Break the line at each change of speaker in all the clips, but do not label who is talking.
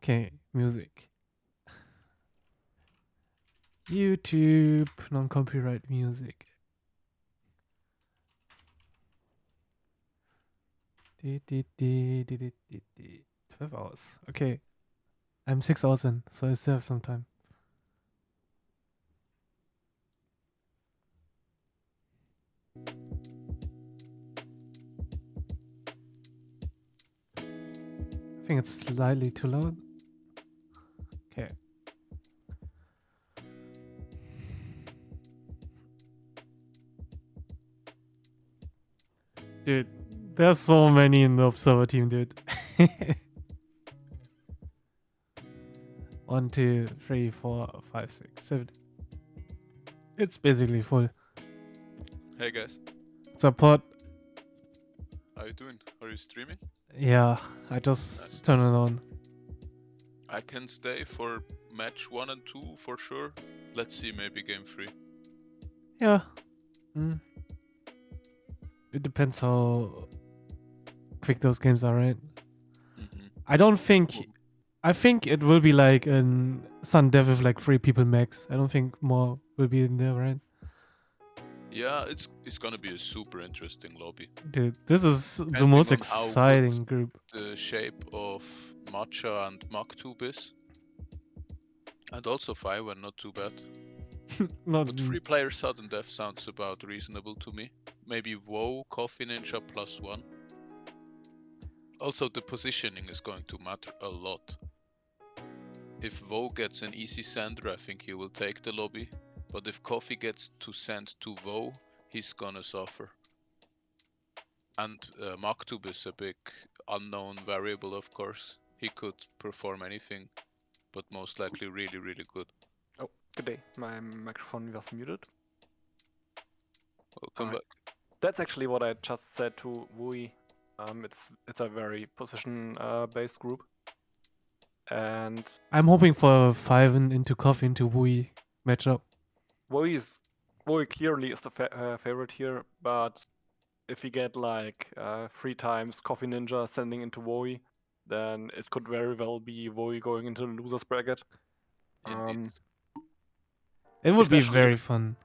Okay, music. YouTube, non-copyright music. 12 hours. Okay. I'm 6 hours in, so I still have some time. I think it's slightly too loud. Okay. Dude, there's so many in the observer team, dude. 1, 2, 3, 4, 5, 6, 7. It's basically full.
Hey guys,
Support.
how you doing? Are you streaming?
Yeah, I just
Nice,
turn
nice.
it on.
I can stay for match 1 and 2 for sure. Let's see, maybe game 3.
Yeah. It depends how quick those games are, right?
Mm-hmm.
I don't think. I think it will be like in Sun Dev with like 3 people max. I don't think more will be in there, right?
Yeah, it's gonna be a super interesting lobby.
Dude, this is the
Depending
most
on how good
exciting group.
the shape of Matcha and Maktub is. And also Fiverr, not too bad.
Not
But 3 player sudden death sounds about reasonable to me. Maybe WoW, Coffee Ninja +1. Also, the positioning is going to matter a lot. If Vo gets an easy sender, I think he will take the lobby. But if Coffee gets to send to Vo, he's gonna suffer. And Maktub is a big unknown variable, of course. He could perform anything, but most likely really, really good.
Oh, good day. My microphone was muted.
Welcome
Alright.
back.
That's actually what I just said to Wui. It's a very position based group. And
I'm hoping for a 5 into Coffee into Wui matchup.
Wui clearly is the favorite here, but if we get like 3 times Coffee Ninja sending into Wui, then it could very well be Wui going into the losers bracket.
Indeed.
It would be
especially
very fun.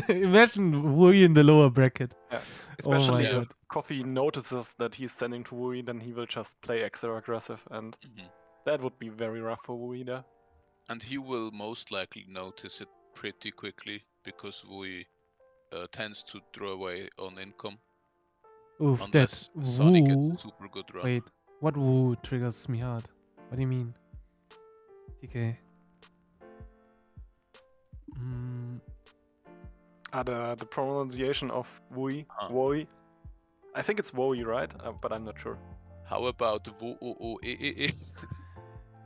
Imagine Wui in the lower bracket.
Yeah,
Oh
especially
my
if
god.
Coffee notices that he's sending to Wui, then he will just play extra aggressive, and that would be very rough for Wui there.
And he will most likely notice it pretty quickly because Wui tends to throw away on income.
Oof,
Unless
that
Sonny gets
Woo.
a super good run.
Wait, what Woo triggers me hard? What do you mean? TK.
The pronunciation of Wui, Woi. I think it's Woi, right? But I'm not sure.
How about Wo-O-O-E-E-E?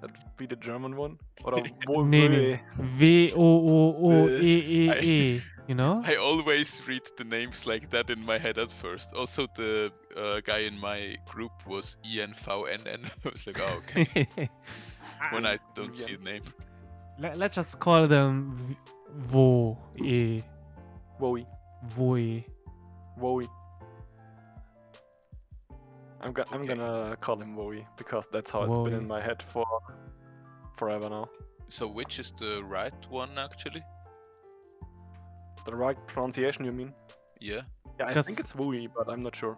That would be the German one? Or
Nee. V-O-O-O-E-E-E. You know?
I always read the names like that in my head at first. Also, the guy in my group was ENVNN. I was like, oh, okay. When I don't see a name.
Let's just call them Vo-E.
Woi.
Voi.
Woi. I'm gonna call him Woi, because that's how it's been in my head for forever now.
So which is the right one, actually?
The right pronunciation, you mean?
Yeah.
Yeah, I think it's Wui, but I'm not sure.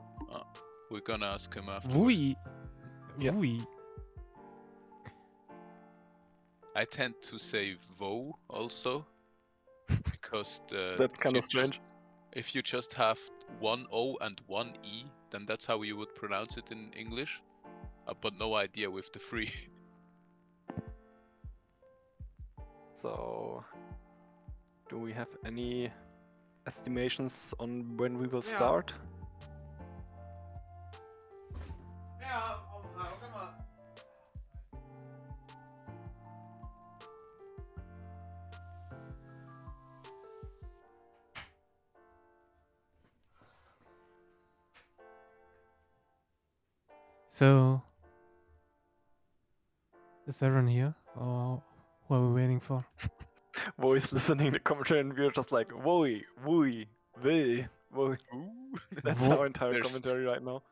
We're gonna ask him afterwards.
Wui.
Yeah.
Wui.
I tend to say Vo also, because
that's kind of strange.
If you just have one O and one E, then that's how you would pronounce it in English. But no idea with the 3.
So, do we have any estimations on when we will start?
So, is everyone here? Or who are we waiting for?
Voice listening to commentary, and we're just like, Woi, Wui, Will, Woi. That's our entire commentary right now.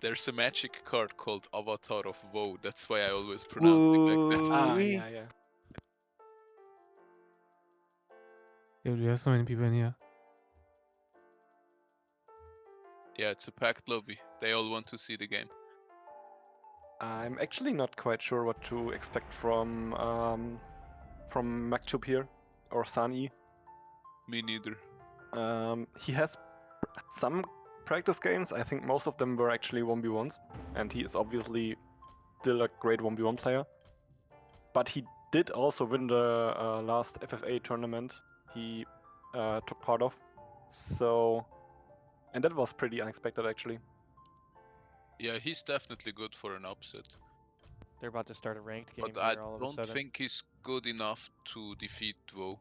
There's a magic card called Avatar of Woe. That's why I always pronounce it like that.
Ah,
Ooh-wee.
yeah.
Dude, we have so many people in here.
Yeah, it's a packed lobby. They all want to see the game.
I'm actually not quite sure what to expect from Maktub here, or Sani.
Me neither.
He has some practice games. I think most of them were actually 1v1s, and he is obviously still a great 1v1 player. But he did also win the last FFA tournament he took part of. So, and that was pretty unexpected actually.
Yeah, he's definitely good for an upset.
They're about to start a ranked game
But I
here all of a
don't
sudden.
think he's good enough to defeat Woe.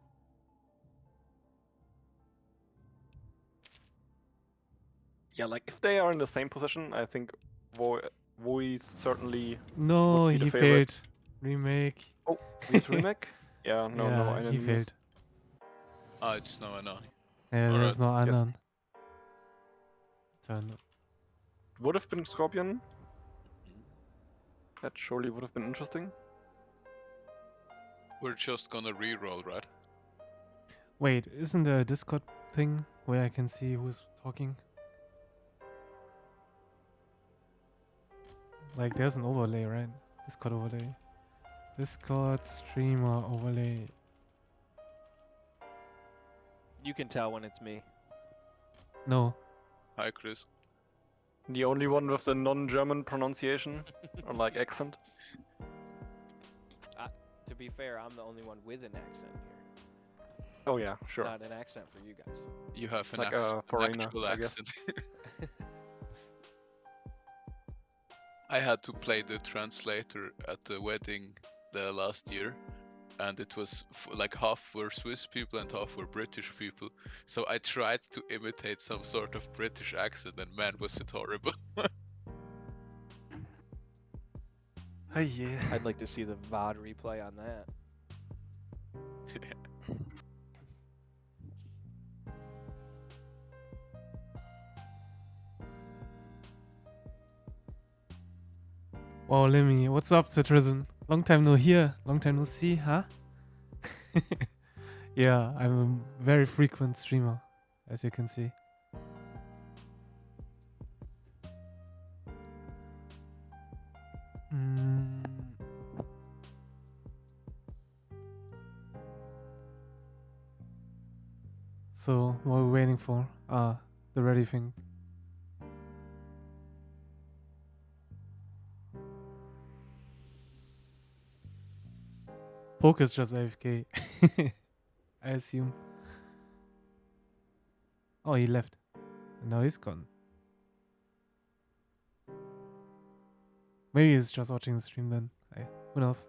Yeah, like if they are in the same position, I think Vui certainly
No,
would be the
he
favorite.
failed. Remake.
Oh, he's remake? Yeah, no,
yeah,
I didn't
he
miss.
failed.
Ah, it's no Anani.
Yeah, there's no
Yes.
Anan. Turn.
Would have been Scorpion. That surely would have been interesting.
We're just gonna reroll, right?
Wait, isn't there a Discord thing where I can see who's talking? Like, there's an overlay, right? Discord overlay. Discord streamer overlay.
You can tell when it's me.
No.
Hi, Chris.
The only one with the non-German pronunciation or like accent.
To be fair, I'm the only one with an accent here.
Oh yeah, sure.
Not an accent for you guys.
You have an,
Like a
an
foreigner,
actual
I guess.
accent. I had to play the translator at the wedding the last year, and it was like half were Swiss people and half were British people. So I tried to imitate some sort of British accent, and man, was it horrible.
Hey, yeah.
I'd like to see the VOD replay on that.
Wow, Lemmy, what's up, Citizen? Long time no hear, long time no see, huh? Yeah, I'm a very frequent streamer, as you can see. Mm. So, what are we waiting for? Ah, the ready thing. Poke is just AFK. I assume. Oh, he left. And now he's gone. Maybe he's just watching the stream then. Who knows?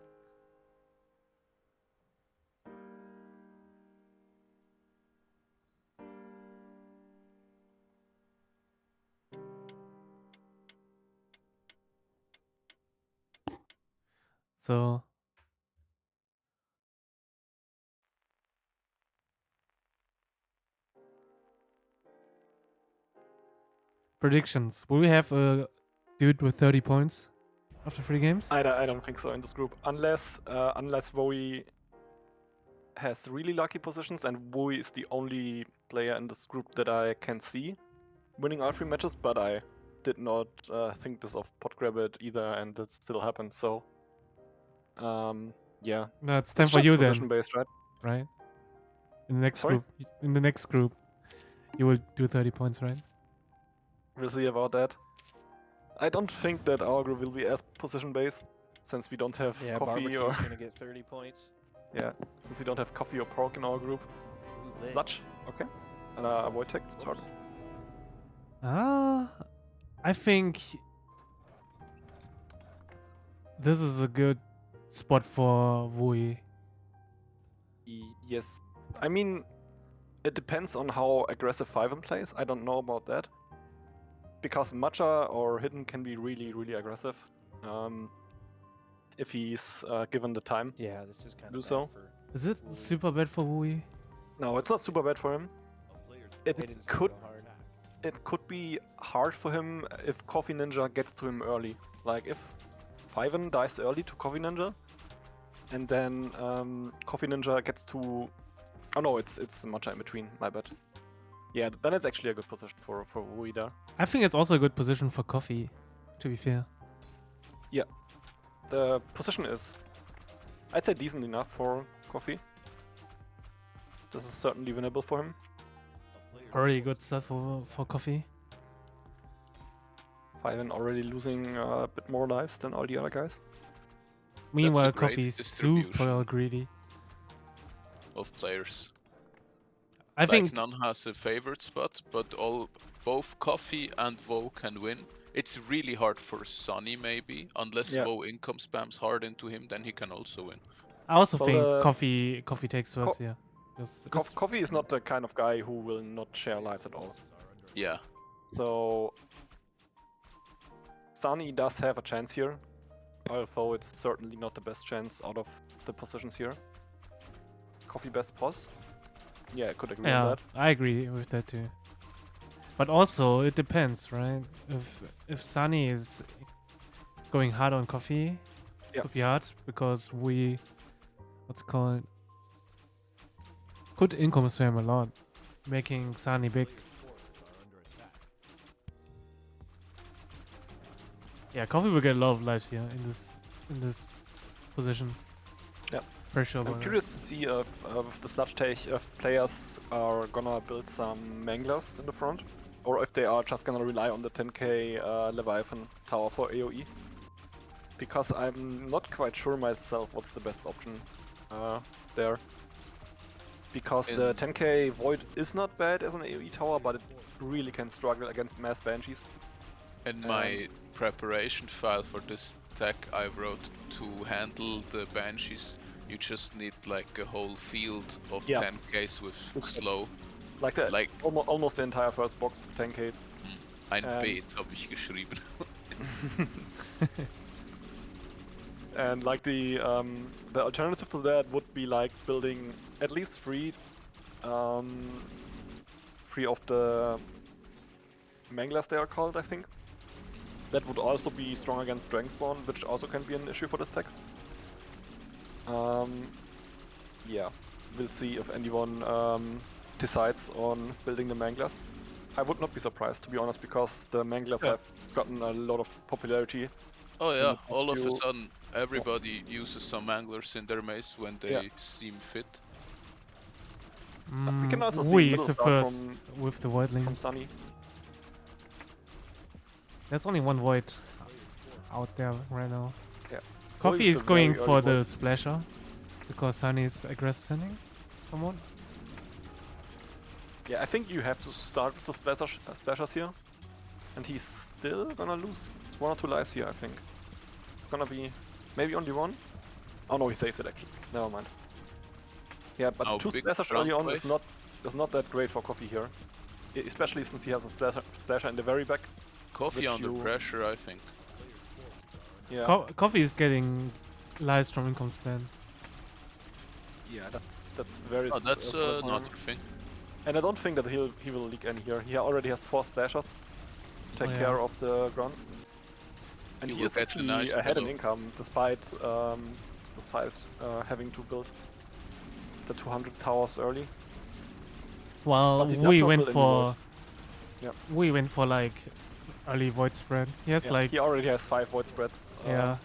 So, predictions. Will we have a dude with 30 points after 3 games?
I don't think so in this group, unless Vui has really lucky positions, and Vui is the only player in this group that I can see winning all 3 matches. But I did not think this of Podgrabbit either, and it still happened. So, yeah,
No, it's time
it's
for
just
you then,
position based, right?
right? In the next
Sorry?
group. In the next group, you will do 30 points, right?
We'll see about that. I don't think that our group will be as position based, since we don't have
Yeah,
coffee
Barbecue's
or
gonna get 30 points.
yeah, since we don't have coffee or pork in our group.
Ooh, lit.
Sludge, okay, and Wojtek started.
I think this is a good spot for Vui.
Yes, I mean, it depends on how aggressive Fiven plays. I don't know about that, because Matcha or Hidden can be really, really aggressive. If he's given the time.
Yeah, this is kind
Do
of
so.
bad for
Is it super bad for Vui?
No, it's not super bad for him.
It
It could it could be hard for him if Coffee Ninja gets to him early. Like if Fiven dies early to Coffee Ninja, and then Coffee Ninja gets to... Oh no, it's Matcha in between, my bad. Yeah, then it's actually a good position for Wui there.
I think it's also a good position for Coffee, to be fair.
The position is, I'd say, decent enough for Coffee. This is certainly winnable for him.
Already good stuff for Coffee.
Fiven already losing a bit more lives than all the other guys.
Meanwhile,
great
Coffee is
distribution.
super greedy.
Of players.
I
Like
think
none has a favorite spot, but both Coffee and Vo can win. It's really hard for Sunny maybe, unless
Yeah.
Vo income spams hard into him, then he can also win.
I also
Well,
think Coffee takes first. Yeah.
Coffee is not the kind of guy who will not share lives at all.
Yeah,
So Sunny does have a chance here, although it's certainly not the best chance out of the positions here. Coffee best pos. Yeah, I could agree on
Yeah,
that.
I agree with that too. But also, it depends, right? If Sunny is going hard on Coffee,
Yeah.
could be hard because could income spam a lot, making Sunny big. Yeah, Coffee will get a lot of lives here in this position.
Yep.
For sure.
I'm
about that.
curious to see if the Sludge Tech, if players are gonna build some Manglers in the front, or if they are just gonna rely on the 10k Leviathan tower for AoE. Because I'm not quite sure myself what's the best option there. Because the
In-
10k Void is not bad as an AoE tower, but it really can struggle against mass Banshees.
in my preparation file for this tech I wrote to handle the Banshees, you just need like a whole field of
Yeah.
10ks with
Okay.
slow.
Like that,
Like
almost the entire first box with 10ks.
ein
Ähm.
Beet habe ich geschrieben.
And like the alternative to that would be like building at least three of the Manglers they are called, I think. That would also be strong against Dragonspawn, which also can be an issue for this tech. Yeah, we'll see if anyone decides on building the Manglers. I would not be surprised, to be honest, because the Manglers
Yeah.
have gotten a lot of popularity.
Oh
the
yeah,
past
all of a
few-
sudden everybody uses some anglers in their maze when they
Yeah.
seem fit.
we can also see
Wui is
Middle
the
Star
first with the Void Link.
from Sunny.
There's only one Void out there right now.
Yeah.
Coffee
Void is
is
a
going
very
for
early
the
Void.
Splasher because Sunny is aggressive sending somewhat.
Yeah, I think you have to start with the splashers here. And he's still gonna lose 1 or 2 lives here, I think. It's gonna be maybe only 1. Oh no, he saves it actually. Never mind. Yeah, but
Oh,
2
big
splashers
ground
early on
wave.
is not that great for Coffee here. Especially since he has a splasher in the very back.
Coffee
Which
under
you-
pressure, I think.
Yeah.
Coffee is getting lives from income span.
Yeah, that's very
Oh, that's
solid for him.
another thing.
And I don't think that he will leak any here. He already has 4 splashers to take
Oh, yeah.
care of the grunts. And
He
he
will
is
get a
actually
nice
ahead in
pillow.
income despite having to build the 200 towers early.
While
But he does
we
not
went
build any
for
Void. Yep.
we went for like early Void spread. He has
Yeah,
like
he already has 5 void spreads
yeah.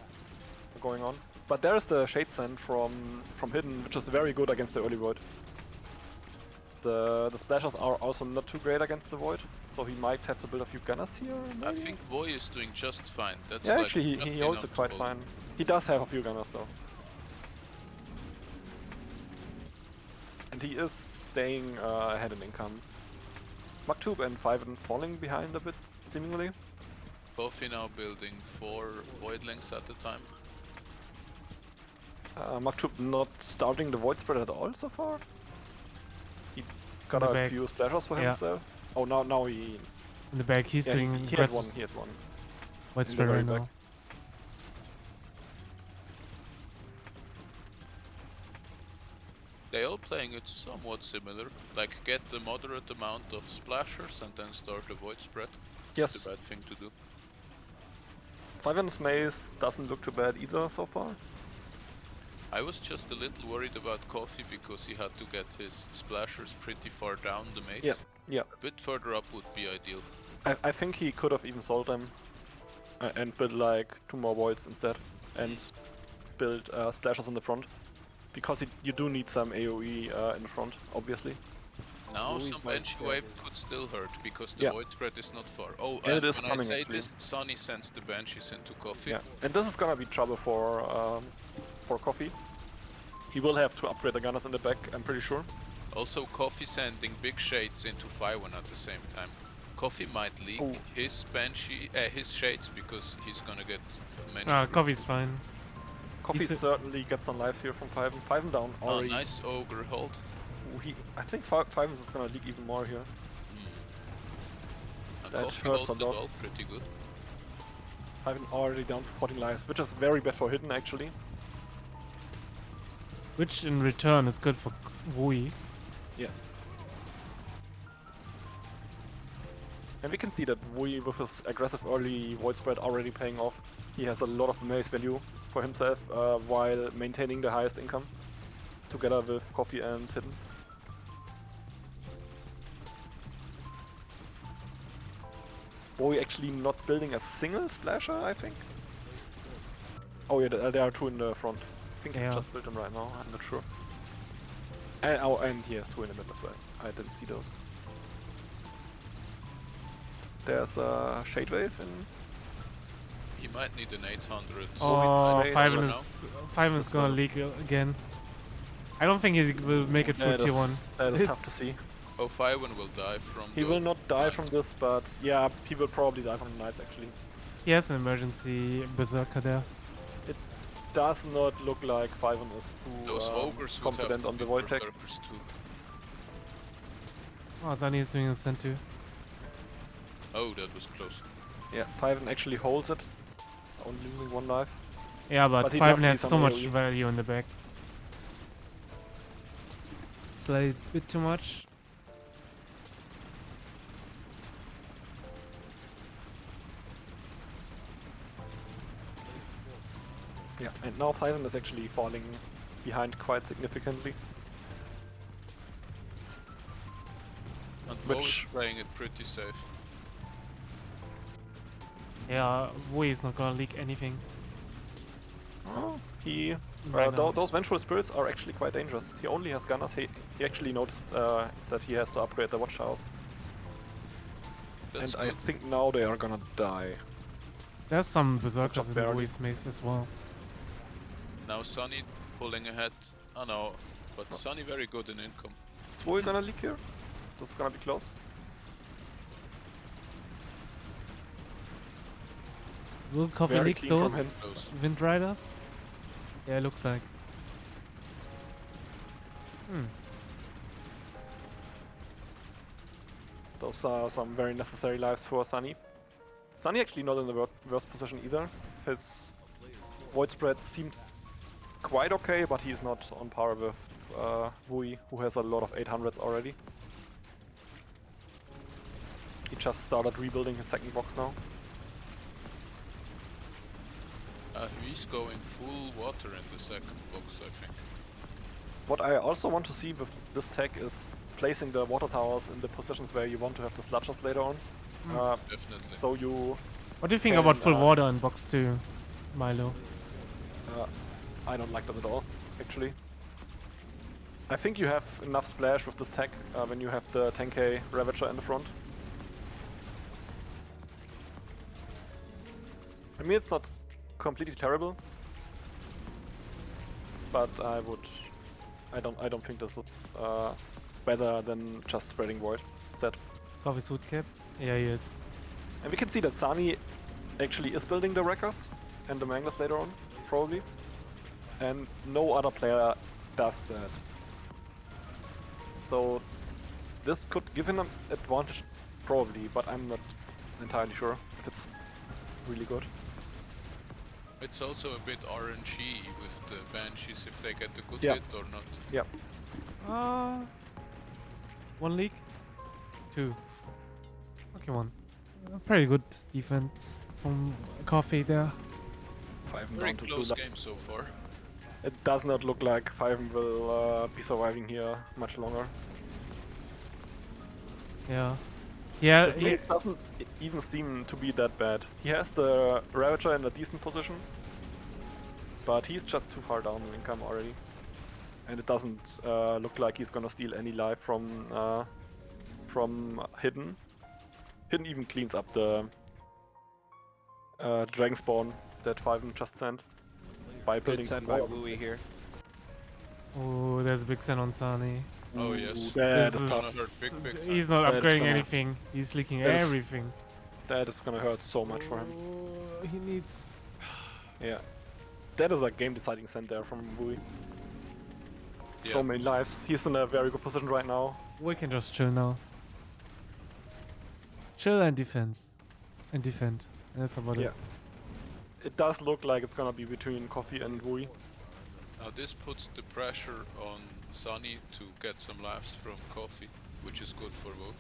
going on. But there is the Shade Sand from Hidden, which is very good against the early void. The splashers are also not too great against the void, so he might have to build a few gunners here.
I
maybe?
think Voy is doing just fine. That's
Yeah,
like
actually,
just
he holds
enough
it
to
quite
hold.
fine. He does have a few gunners though. And he is staying ahead in income. Maktub and Fiven falling behind a bit, seemingly.
Coffee now building 4 Voidlings at a time.
Maktub not starting the void spread at all so far. He got
the
a
back.
few splashers for
Yeah.
himself. Oh, now he
In the back, he's
yeah,
doing
he had one.
aggressive
He had one.
Void
in the
spread
very
right
back.
now.
They all playing it somewhat similar. Like get a moderate amount of splashers and then start a void spread.
Yes.
It's the bad thing to do.
Fiven's maze doesn't look too bad either so far.
I was just a little worried about Coffee because he had to get his splashers pretty far down the maze.
Yeah, yeah.
A bit further up would be ideal.
I think he could have even sold them and built like 2 more voids instead and build splashers in the front. Because you do need some AoE in the front, obviously.
Now
Louis
some
might
Banshee
get
wave
it.
could still hurt because the
Yeah.
void spread is not far. Oh,
Yeah, it
and
is
when I
coming,
say
actually.
this, Sunny sends the Banshees into Coffee.
Yeah, and this is gonna be trouble for Coffee. He will have to upgrade the gunners in the back, I'm pretty sure.
Also, Coffee sending big shades into Fiwen at the same time. Coffee might leak
Oh.
his Banshee, his shades because he's gonna get many.
Ah,
free-
Coffee's fine.
Coffee
the-
certainly gets some lives here from Fiven. Fiven down
Oh,
already.
nice ogre hold.
I think Fiven is gonna leak even more here.
And
That
Coffee
hurts
hold
a
the
lot.
wall pretty good.
Fiven already down to 14 lives, which is very bad for Hidden actually.
Which in return is good for Wui.
Yeah. And we can see that Wui with his aggressive early void spread already paying off. He has a lot of maze value for himself while maintaining the highest income together with Coffee and Hidden. Wui actually not building a single splasher, I think. Oh yeah, there are 2 in the front. I think
Yeah.
he just built them right now, I'm not sure. And he has 2 in the mid as well. I didn't see those. There's a Shade Wave and
He might need an 800.
Oh,
space
Fiven
right
is
This
gonna
one.
leak again. I don't think he will make it for tier 1.
that is tough to
It's-
see.
Oh, Fiwen will die from
He
the
will not die
Knight.
from this, but yeah, he will probably die from the Knights actually.
He has an emergency berserker there.
Does not look like Fiven is too
Those ogres would have
confident
to
on the
be
Void Tech.
berserkers too.
Oh, Zani is doing a send too.
Oh, that was close.
Yeah, Fiven actually holds it, only losing 1 life.
Yeah, but
But he does
Fiven
need
has
some
so much
AoE.
value in the back. It's like a bit too much.
Yeah, and now Fiven is actually falling behind quite significantly.
And Bo is
Which-
playing it pretty safe.
Yeah, Wui is not gonna leak anything
Oh, he
right now.
those Vengeful Spirits are actually quite dangerous. He only has gunners. He actually noticed that he has to upgrade the Watchtowers.
That's
And I
good.
think now they are gonna die.
There's some berserkers
Just
in
barely.
Wui's maze as well.
Now Sunny pulling ahead. Oh no, but Sunny very good in income.
Is Wui gonna leak here? This is gonna be close.
Will Coffee
Very
leak
clean from
those
him.
Those.
Wind Riders? Yeah, it looks like.
Those are some very necessary lives for Sunny. Sunny actually not in the worst position either. His void spread seems quite okay, but he's not on par with Wui, who has a lot of 800s already. He just started rebuilding his second box now.
He's going full water in the second box, I think.
What I also want to see with this tech is placing the water towers in the positions where you want to have the sludgers later on.
Definitely.
So you...
What do you think about
And,
full water in box 2, Milo?
I don't like this at all, actually. I think you have enough splash with this tech when you have the 10k Ravager in the front. I mean, it's not completely terrible, but I don't think this is better than just spreading void. That,
Coffee's hood cap? Yeah, he is.
and we can see that Sunny actually is building the Wreckers and the Manglers later on, probably, and no other player does that. So this could give him an advantage, probably, but I'm not entirely sure if it's really good.
It's also a bit RNG with the Banshees if they get a good
Yeah.
hit or not.
Yeah.
One leak, two. Okay, one. Pretty good defense from Coffee there.
Fiven
Very
down to
close
two.
game so far.
It does not look like Fiven will be surviving here much longer.
Yeah. Yeah.
His base doesn't even seem to be that bad. He has the Ravager in a decent position, but he's just too far down in income already. And it doesn't look like he's gonna steal any life from Hidden. Hidden even cleans up the Dragon Spawn that Fiven just sent by
Good
building
send
some
by
walls.
Wooey here.
Oh, there's a big Sen on Sani.
Oh,
Ooh,
yes.
that
This
is
is-
gonna
tough.
hurt big time.
He's not
That is
upgrading
gonna-
anything. He's leaking
that is-
everything.
That is gonna hurt so much for him.
Oh, he needs.
Yeah. That is a game deciding send there from Wui.
Yeah.
So many lives. He's in a very good position right now.
We can just chill now. Chill and defense. And defend. That's about
Yeah.
it.
It does look like it's gonna be between Coffee and Wui.
Now this puts the pressure on Sunny to get some lives from Coffee, which is good for Woe.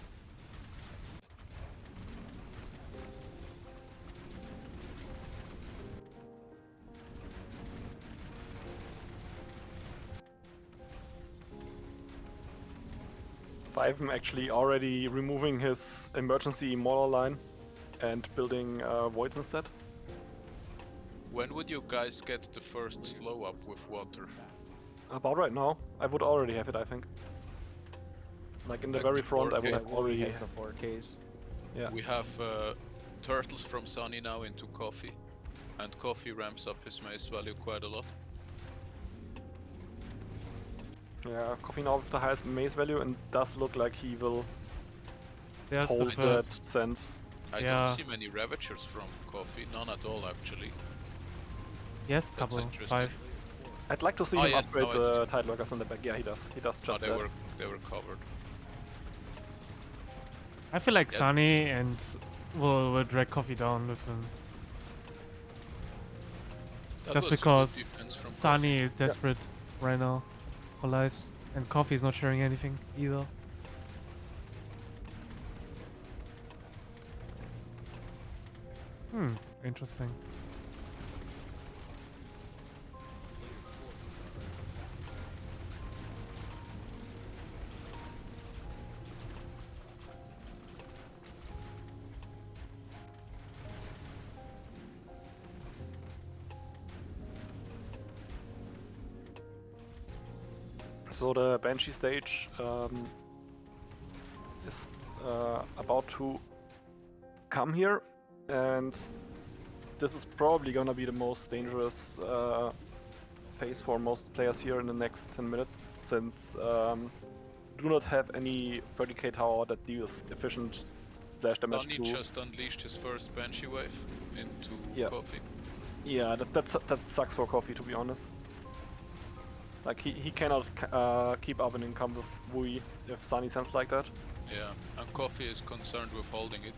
Fiven actually already removing his emergency Immortal line and building Voids instead.
When would you guys get the first slow up with water?
About right now, I would already have it, I think. Like in the
Like
very
the
front, I
4K?
would
Yeah,
have
Wooey
already.
has the 4Ks.
Yeah.
We have turtles from Sunny now into Coffee, and Coffee ramps up his mace value quite a lot.
Yeah, Coffee now with the highest mace value and does look like he will
There's the
hold that
first.
send.
I
Yeah.
don't see many Ravagers from Coffee, none at all actually.
Yes,
That's
couple.
interesting.
5.
I'd like to see
Oh,
him
yes,
upgrade
now it's-
the Tidewalkers in the back. Yeah, he does. He does
Oh,
just
they
that.
were covered.
I feel like
Yeah.
Sunny and will drag Coffee down with him.
That
Just
was good
because
defense from
Sunny is desperate right now for lives. And Coffee is not sharing anything either. Interesting.
So the Banshee stage is about to come here, and this is probably gonna be the most dangerous phase for most players here in the next 10 minutes, since do not have any 30k tower that deals efficient splash damage
Sunny
to.
just unleashed his first Banshee wave into
Yeah.
Coffee.
Yeah, that sucks for Coffee, to be honest. Like he cannot keep up an income with Wui if Sunny sends like that.
Yeah, and Coffee is concerned with holding it.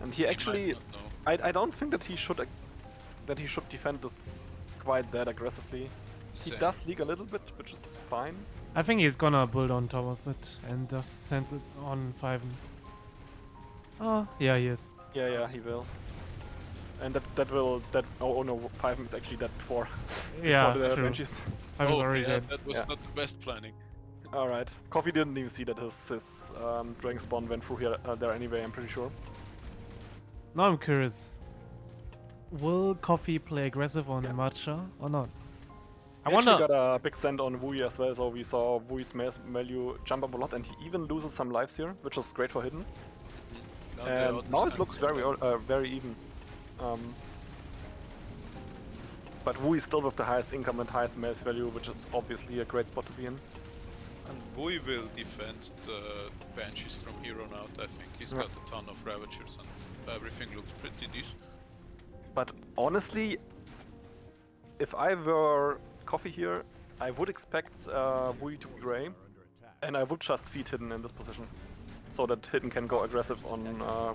And he
He
actually,
might not know.
I don't think that he should defend this quite that aggressively. He
Same.
does leak a little bit, which is fine.
I think he's gonna build on top of it and just sends it on 5. Oh, yeah, he is.
Yeah, he will. And oh no, 5 is actually dead before.
Yeah,
before the
true.
Banshees.
5 is
Oh,
already
yeah,
dead.
that was
Yeah.
not the best planning.
Alright. Coffee didn't even see that his Dragon Spawn went through here there anyway, I'm pretty sure.
Now I'm curious. Will Coffee play aggressive on
Yeah.
Matcha or not? I
We actually
wonder.
got a big send on Wui as well, so we saw Wui's mass value jump up a lot, and he even loses some lives here, which is great for Hidden.
Now they
And now it
understand
looks
it.
very even. But Wui is still with the highest income and highest mass value, which is obviously a great spot to be in.
And Wui will defend the Banshees from here on out, I think. He's
Yeah.
got a ton of Ravagers and everything looks pretty decent.
But honestly, if I were Coffee here, I would expect Wui to be Grey, and I would just feed Hidden in this position, so that Hidden can go aggressive on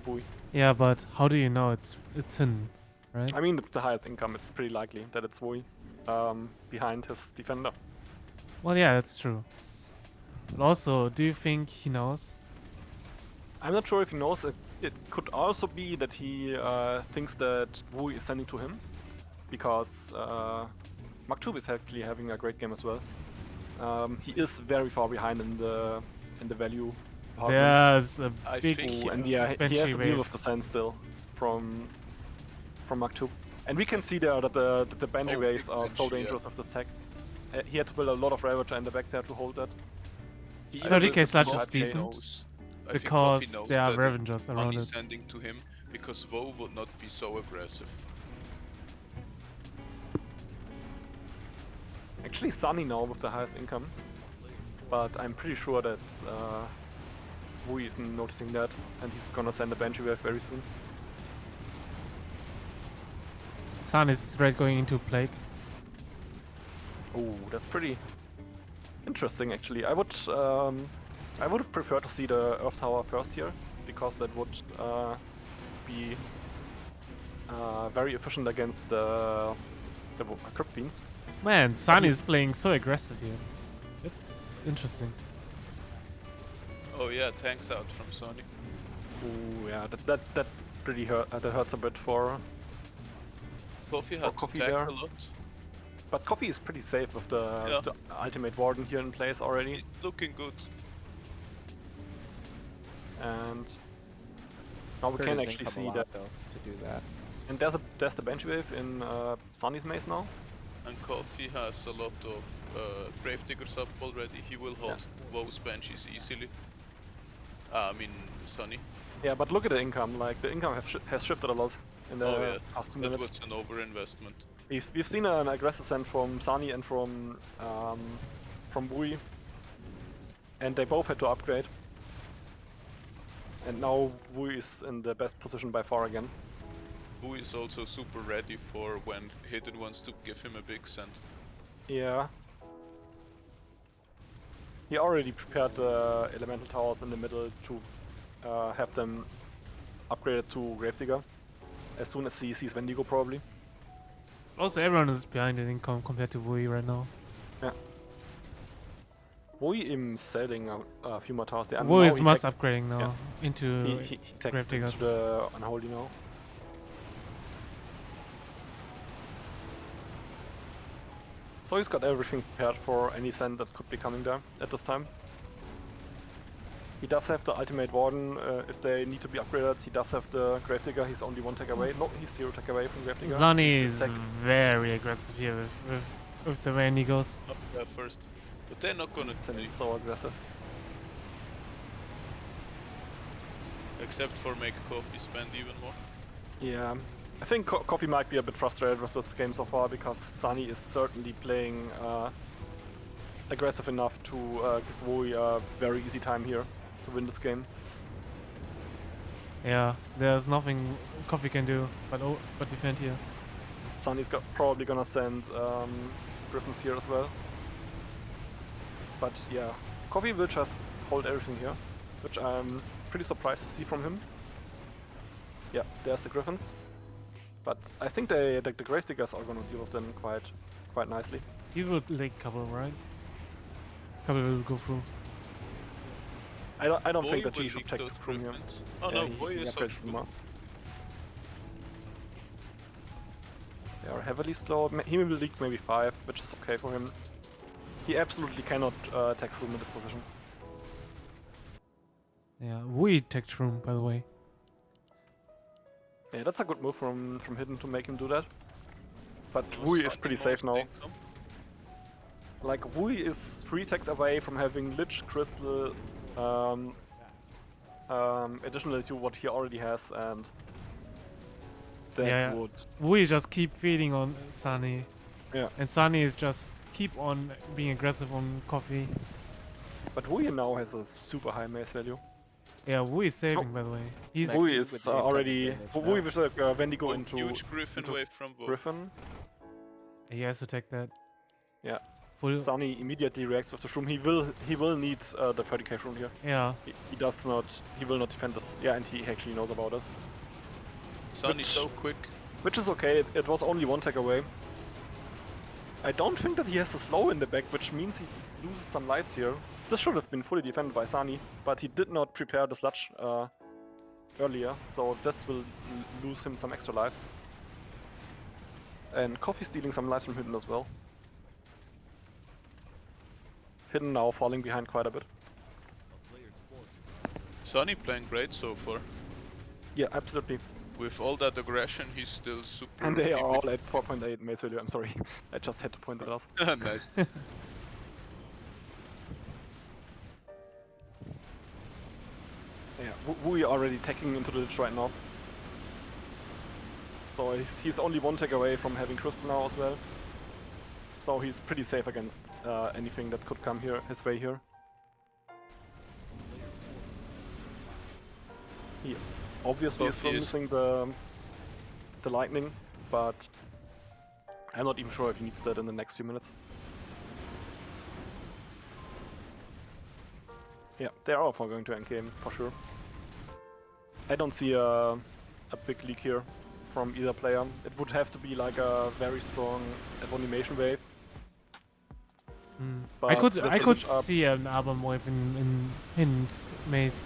Wui.
Yeah, but how do you know it's hidden, right?
I mean, it's the highest income. It's pretty likely that it's Wui behind his defender.
Well, yeah, that's true. But also, do you think he knows?
I'm not sure if he knows. It could also be that he thinks that Wui is sending to him, because Maktub is actually having a great game as well. He is very far behind in the value department.
There's a
I
big
think
Ooh, and yeah, he
Banshee
has to deal
wave.
with the sand still from Maktub. And we can see there that the Banshee
Oh,
waves
big
are so
Banshee, yeah.
dangerous with this tech. He had to build a lot of Ravager in the back there to hold that. He
I
even
30k
built a
sludge
pretty
is
high play.
decent.
knows. I think
Because
Coffee knows
there are
that
Revengers
it's
around
money
it.
sending to him because Woe would not be so aggressive.
Actually, Sunny now with the highest income, but I'm pretty sure that Wui is noticing that, and he's gonna send a Banshee wave very soon.
Sun is straight going into Plague.
Oh, that's pretty interesting actually. I would have preferred to see the Earth Tower first here, because that would be very efficient against the Crypt Fiends.
Man, Sun is
he's-
playing so aggressive here. It's interesting.
Oh yeah, tanks out from Sony.
Ooh, yeah, that pretty that hurts a bit for.
Coffee had to
Coffee
tank
there.
a lot.
But Coffee is pretty safe with the Ultimate Warden here in place already,
He's looking good.
and now we
Kurt
can
doesn't
actually
come
see
a lot,
that.
though, to do that.
And there's the Banshee wave in Sunny's maze now.
And Coffee has a lot of Gravediggers up already. He will hold Woe's Banshees easily. I mean, Sunny.
Yeah, but look at the income. Like the income has shifted a lot in the
Oh yeah,
past 2
that
minutes.
was an overinvestment.
We've seen an aggressive send from Sunny and from Wui, and they both had to upgrade. And now Wui is in the best position by far again.
Who is also super ready for when Hidden wants to give him a big send.
Yeah. He already prepared the elemental towers in the middle to have them upgraded to Gravedigger as soon as he sees Wendigo, probably.
Also, everyone is behind in income compared to Wui right now.
Wui is selling a few more towers there.
Wui
now
is
he
must
tech-
upgrading now into
he tagged
Gravediggers.
into the Unholy now. So he's got everything prepared for any send that could be coming there at this time. He does have the Ultimate Warden if they need to be upgraded. He does have the Gravedigger. He's only 1 tech away. No, he's 0 tech away from Gravedigger.
Sunny is
Tech.
very aggressive here with the way he goes.
Up there first. But they're not gonna
Sunny
do
is so aggressive.
except for make Coffee spend even more.
Yeah, I think Coffee might be a bit frustrated with this game so far, because Sunny is certainly playing aggressive enough to give Wui a very easy time here to win this game.
Yeah, there's nothing Coffee can do but defend here.
Sunny's probably gonna send Griffins here as well. But yeah, Coffee will just hold everything here, which I'm pretty surprised to see from him. Yeah, there's the Griffins. But I think the Gravediggers are gonna deal with them quite nicely.
He will like couple, right? Couple will go through.
I don't
Boy
think that
will
he should
leak
check
those
from here.
Griffins. Oh
Yeah,
no,
he
Boy is
upgraded
actually
more. They are heavily slowed. He will leak maybe 5, which is okay for him. He absolutely cannot attack Shroom in this position.
Yeah, Wui tech room by the way.
Yeah, that's a good move from Hidden to make him do that. But
Oh,
Wui is
Sunny
pretty
most
safe now.
income.
Like, Wui is 3 attacks away from having Lich, Crystal, additional to what he already has, and that
Yeah.
would...
Wui just keep feeding on Sunny.
Yeah.
And Sunny is just keep on being aggressive on Coffee.
But Wui now has a super high mace value.
Yeah, Wui is saving by the way. He's
Next
Wui
move
is
with the income
already...
advantage
Wui
now.
with Wendigo
Oh,
into
huge Griffin
into
wave from Woe.
Griffin.
he has to take that.
Yeah.
Full.
Sunny immediately reacts with the Shroom. He will need the 30k Shroom here.
Yeah.
He does not. He will not defend this. Yeah, and he actually knows about it,
Sunny
Which-
so quick.
which is okay. It was only 1 tag away. I don't think that he has the slow in the back, which means he loses some lives here. This should have been fully defended by Sani, but he did not prepare the sludge earlier, so this will lose him some extra lives. And Coffee stealing some lives from Hidden as well. Hidden now falling behind quite a bit.
Sunny playing great so far.
Yeah, absolutely.
With all that aggression, he's still super.
And they are
even-
all at 4.8 mace value, I'm sorry. I just had to point it out.
Nice.
Yeah, Wui already taking into the ditch right now. So he's only one tag away from having Crystal now as well. So he's pretty safe against anything that could come here his way here. He obviously is still
Coffee is-
missing the lightning, but I'm not even sure if he needs that in the next few minutes. Yeah, they are all going to end game for sure. I don't see a big leak here from either player. It would have to be like a very strong animation wave.
I
But
could
with
I
the
could
lich up-
see an Arbor wave in Hidden's maze.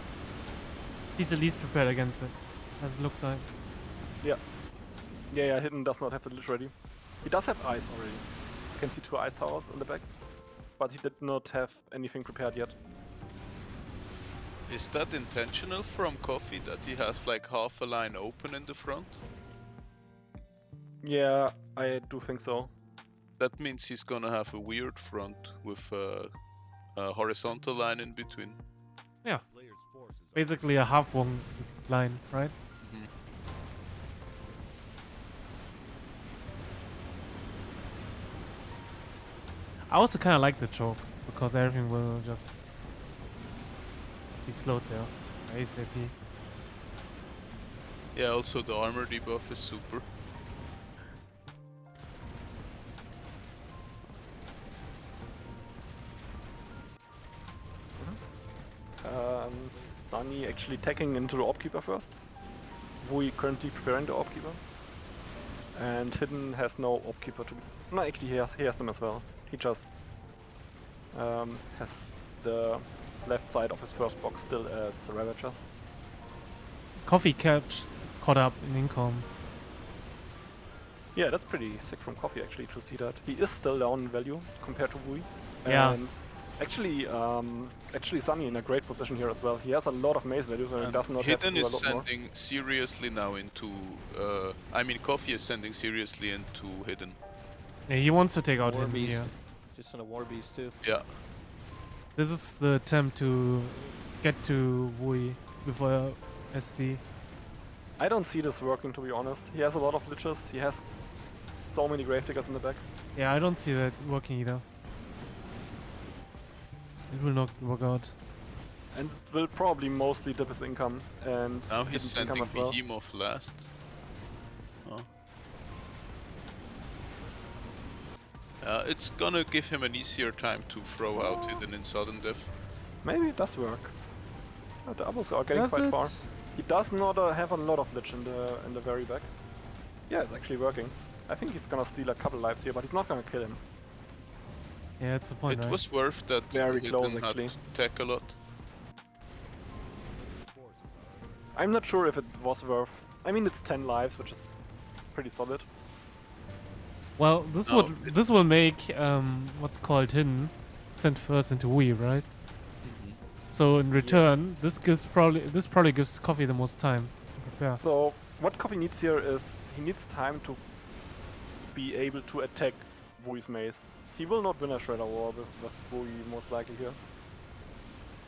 He's at least prepared against it, as it looks like.
Yeah, Hidden does not have the lich ready. He does have ice already. You can see 2 ice towers in the back. But he did not have anything prepared yet.
Is that intentional from Coffee that he has like half a line open in the front?
Yeah, I do think so.
That means he's gonna have a weird front with a horizontal line in between.
Basically a half one line, right?
Mhm.
I also kind of like the choke because everything will just be slowed there. ASAP.
Yeah, also the armor debuff is super.
Sunny actually tagging into the Orb-Keeper first. Wui currently preparing the Orb-Keeper. And Hidden has no Orb-Keeper to... No, actually he has them as well. He just has the left side of his first box still as Ravagers.
Coffee caught up in income.
Yeah, that's pretty sick from Coffee actually to see that. He is still down in value compared to Wui.
Yeah.
And actually Sunny in a great position here as well. He has a lot of maze values and
And
does not have to
Hidden
do a
is
lot more.
sending seriously now into. I mean, Coffee is sending seriously into Hidden.
Yeah, he wants to take out
War
him
Beast.
here.
Just on a War Beast too.
Yeah.
This is the attempt to get to Wui before SD.
I don't see this working, to be honest. He has a lot of liches. He has so many Gravediggers in the back.
Yeah, I don't see that working either. It will not work out.
And will probably mostly dip his income and
Now he's
Hidden's income
sending
as well.
Behemoth last. Oh. It's gonna give him an easier time to throw out Hidden in sudden death.
Maybe it does work. The others are getting
Does
quite
it?
far. He does not have a lot of lich in the very back. Yeah, it's actually working. I think he's gonna steal a couple lives here, but he's not gonna kill him.
Yeah, that's the point,
It
right?
was worth that
Very
Hidden
close,
had
actually.
tech a lot.
I'm not sure if it was worth. I mean, it's 10 lives, which is pretty solid.
Well, this
No,
would this will make what's called Hidden send first into Wii, right? So in return, this probably gives Coffee the most time to prepare.
So what Coffee needs here is he needs time to be able to attack Wui's maze. He will not win a Shredder War versus Wui most likely here.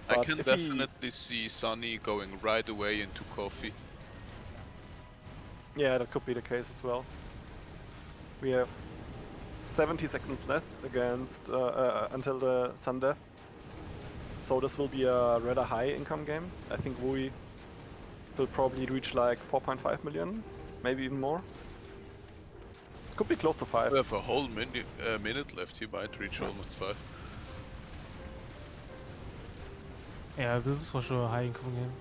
I
But
can
if he-
definitely see Sunny going right away into Coffee.
Yeah, that could be the case as well. We have 70 seconds left against until the Sun Death. So this will be a rather high income game. I think Wui will probably reach like 4.5 million, maybe even more. Could be close to 5.
We have a whole minute left. He might reach almost 5.
Yeah, this is for sure a high income game.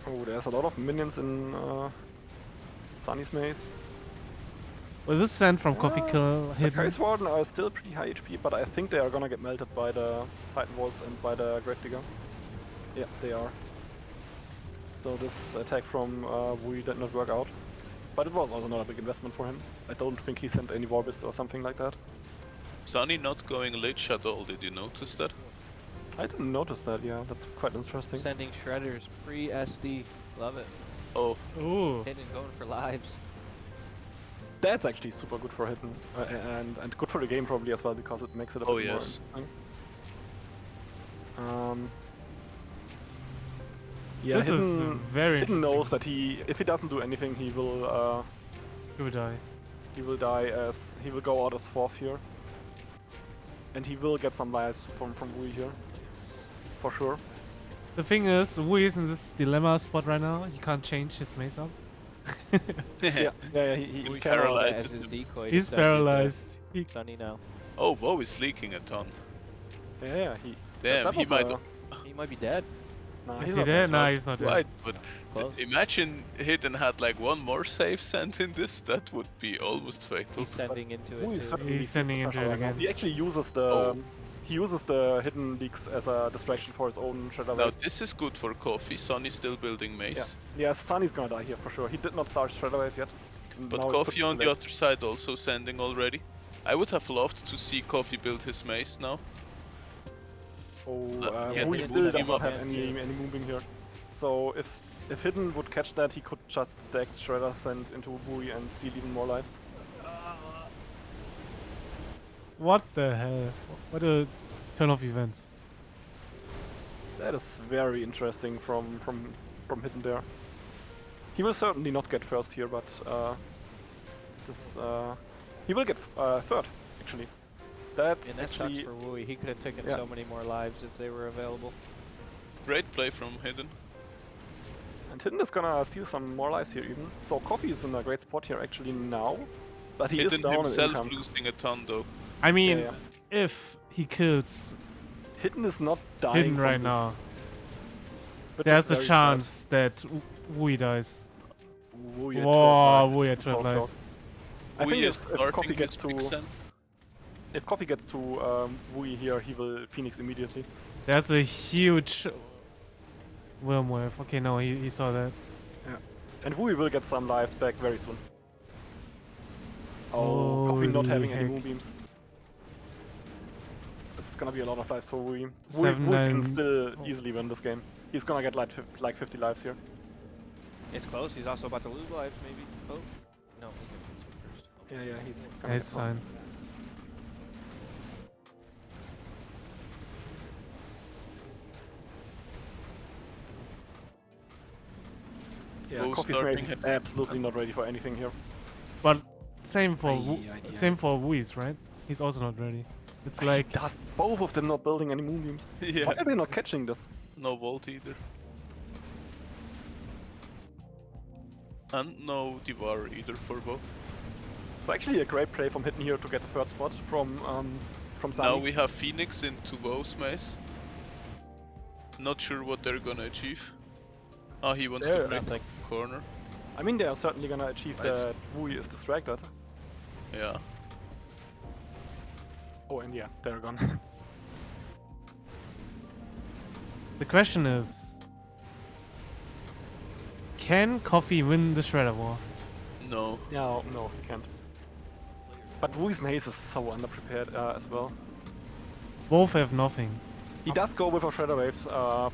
Oh, there's a lot of minions in Sunny's maze.
Will this send from Coffee Kill
The
hidden?
Curse Warden are still pretty high HP, but I think they are gonna get melted by the Titan Walls and by the Gravedigger. Yeah, they are. So this attack from Wui did not work out. But it was also not a big investment for him. I don't think he sent any Warbist or something like that.
Sunny not going Lich at all, did you notice that?
I didn't notice that, yeah, that's quite interesting.
Sending shredders, free SD, love it.
Oh,
Ooh.
Hidden going for lives.
That's actually super good for Hidden, and good for the game probably as well, because it makes it a bit more
yes.
interesting. Yeah,
This is very
Hidden
interesting.
knows that if he doesn't do anything, he will
He will die.
die as he will go out as 4th here, and he will get some lives from Wui here, for sure.
The thing is, Wui is in this dilemma spot right now. He can't change his mace up.
yeah, he
We
cannot.
paralyzed.
as his decoy. to
He's
send into
paralyzed. He,
Sunny now.
Oh, Woe is leaking a ton.
Yeah, he.
Damn,
that
he
was
might.
He might be dead.
Nah,
is
he's
he
not
there?
dead.
Nah, he's not there.
Right, but
Close.
imagine Hidden had like one more save sent in this, that would be almost fatal.
He's sending into
Wui
it. Too.
certainly
He's
feels
sending
the
into
pressure
it
right now.
again.
He actually uses the
Oh.
he uses the Hidden Leaks as a distraction for his own Shredder
Now
Wave.
this is good for Coffee. Sunny's still building mace.
Yeah, Sunny's gonna die here for sure. He did not start Shredder Wave yet.
But
Now it
Coffee
could
on
be
the
late.
other side also sending already. I would have loved to see Coffee build his mace now.
Oh,
yeah,
Wui
they
still
moved
does
him
not
up.
have any moving here. So if Hidden would catch that, he could just stack Shredder send into Wui and steal even more lives.
What the hell? What a turn of events.
That is very interesting from Hidden there. He will certainly not get first here, but he will get third actually. That
And that sucks
actually
for Wui. He could have taken
Yeah.
so many more lives if they were available.
Great play from Hidden.
and Hidden is gonna steal some more lives here even. So Coffee is in a great spot here actually now, but he is
Hidden
down in
himself
income.
losing a ton though.
I mean,
yeah.
if he kills,
Hidden is not dying
Hidden
from
right
this,
now.
which
there's
is
a
very
chance that Wui dies.
bad. Wui at 12
Whoa,
lives.
Wui at
It's
12
so
lives.
close. I
Wui
think
is
if
starting
Coffee gets
his
to
big send.
Wui here, he will Phoenix immediately.
There's a huge worm wave. Okay, no, he saw that.
And Wui will get some lives back very soon. Oh, Coffee not
Holy
having any
heck.
moonbeams. It's gonna be a lot of lives for Wui. Wui
7-9.
can still easily win this game. He's gonna get like 50 lives here.
It's close. He's also about to lose lives, maybe. Oh, no, he gets it first. Okay.
Yeah, he's gonna
Nice
get one.
sign.
Yeah,
Both
Coffee's
starting
mace is
him.
absolutely not ready for anything here.
But same for
Aye.
same for Wui's, right? He's also not ready. It's like
Does both of them not building any moonbeams?
Yeah.
Why are they not catching this?
No vault either. And no Devour either for Bo.
So actually a great play from Hidden here to get the third spot from Sunny.
Now we have Phoenix into Wo's mace. Not sure what they're gonna achieve. Oh, he wants
Yeah,
to break
nothing.
the corner.
I mean, they are certainly gonna achieve
Nice.
that Wui is distracted.
Yeah.
Oh, and yeah, they're gone.
the question is, can Coffee win the Shredder War?
No.
no, he can't. But Wui's maze is so underprepared as well.
Both have nothing.
He does go with a Shredder Waves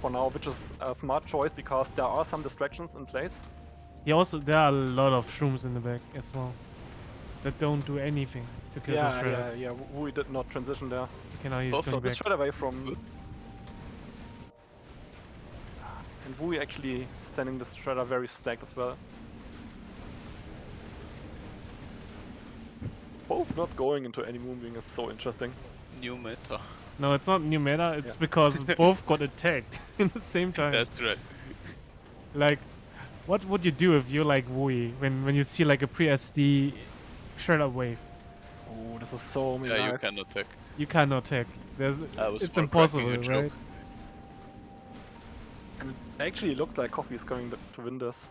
for now, which is a smart choice because there are some distractions in place.
There are a lot of shrooms in the back as well that don't do anything to kill the Shredders.
yeah. Wui did not transition there.
Okay, now he's
Oh,
So
going
this
back.
Shredder Wave from... And Wui actually sending this Shredder very stacked as well. Both not going into any Moonbeam is so interesting.
New meta.
No, it's not new meta. It's
Yeah.
because both got attacked in the same time.
That's right.
Like, what would you do if you're like Wui when you see like a pre-SD Shredder wave?
Oh, this is so many
Yeah, you
lives.
can attack.
You cannot attack.
I was
It's
more
impossible,
cracking a
right?
joke.
And it actually looks like Coffee is going to win this.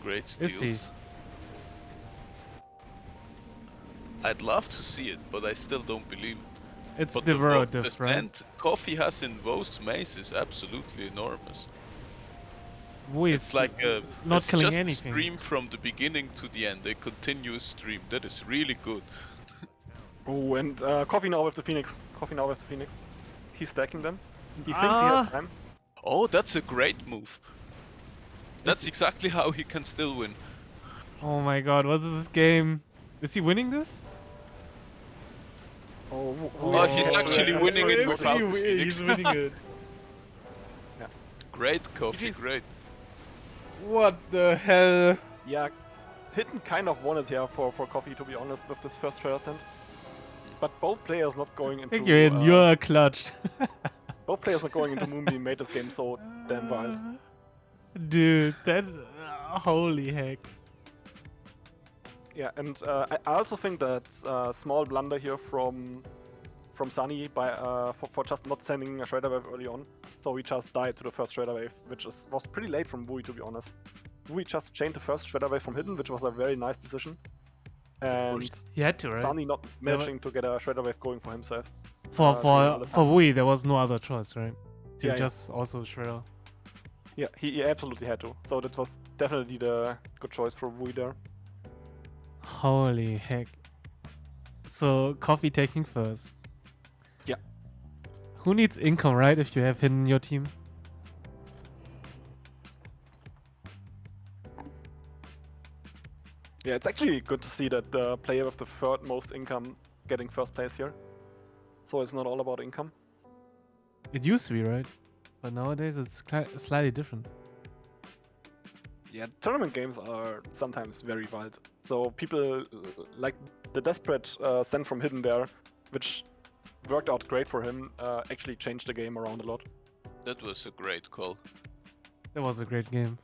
Great
he?
steals. I'd love to see it, but I still don't believe it.
It's
But
the
the
Vero diff, right?
percent Coffee has in Vo's maze is absolutely enormous.
Wui
It's
is
like
not
it's
killing
just
anything.
a stream from the beginning to the end, a continuous stream. That is really good.
Oh, and Coffee now with the Phoenix. Coffee now with the Phoenix. He's stacking them. He thinks he has
Ah.
time.
Oh, that's a great move. That's
Is-
exactly how he can still win.
Oh my god, what is this game? Is he winning this?
Oh,
Oh, he's actually winning it
Is
without
he
the Phoenix.
He's winning it.
Great, Coffee,
GG's.
great.
What the hell?
Yeah, Hidden kind of won it here for Coffee, to be honest, with this first Trader Sand. But both players not going into.
Thank you, Aiden. You're clutched.
Both players not going into Moonbeam made this game so damn wild.
Dude, that. Holy heck.
Yeah, and I also think that small blunder here from Sunny by for just not sending a Shredder Wave early on. So we just died to the first Shredder Wave, which was pretty late from Wui, to be honest. Wui just chained the first Shredder Wave from Hidden, which was a very nice decision. And
He had to, right?
Sunny not managing to get a Shredder Wave going for himself.
For
all the
for Wui, there was no other choice, right? To
Yeah, yeah.
just also Shredder.
Yeah, he absolutely had to. So that was definitely the good choice for Wui there.
Holy heck. So, Coffee taking first.
Yeah.
Who needs income, right, if you have Hidden in your team?
Yeah, it's actually good to see that the player with the third most income getting first place here. So it's not all about income.
It used to be, right? But nowadays it's slightly different.
Yeah, tournament games are sometimes very wild. So people like the desperate send from Hidden there, which worked out great for him, actually changed the game around a lot.
That was a great call.
That was a great game.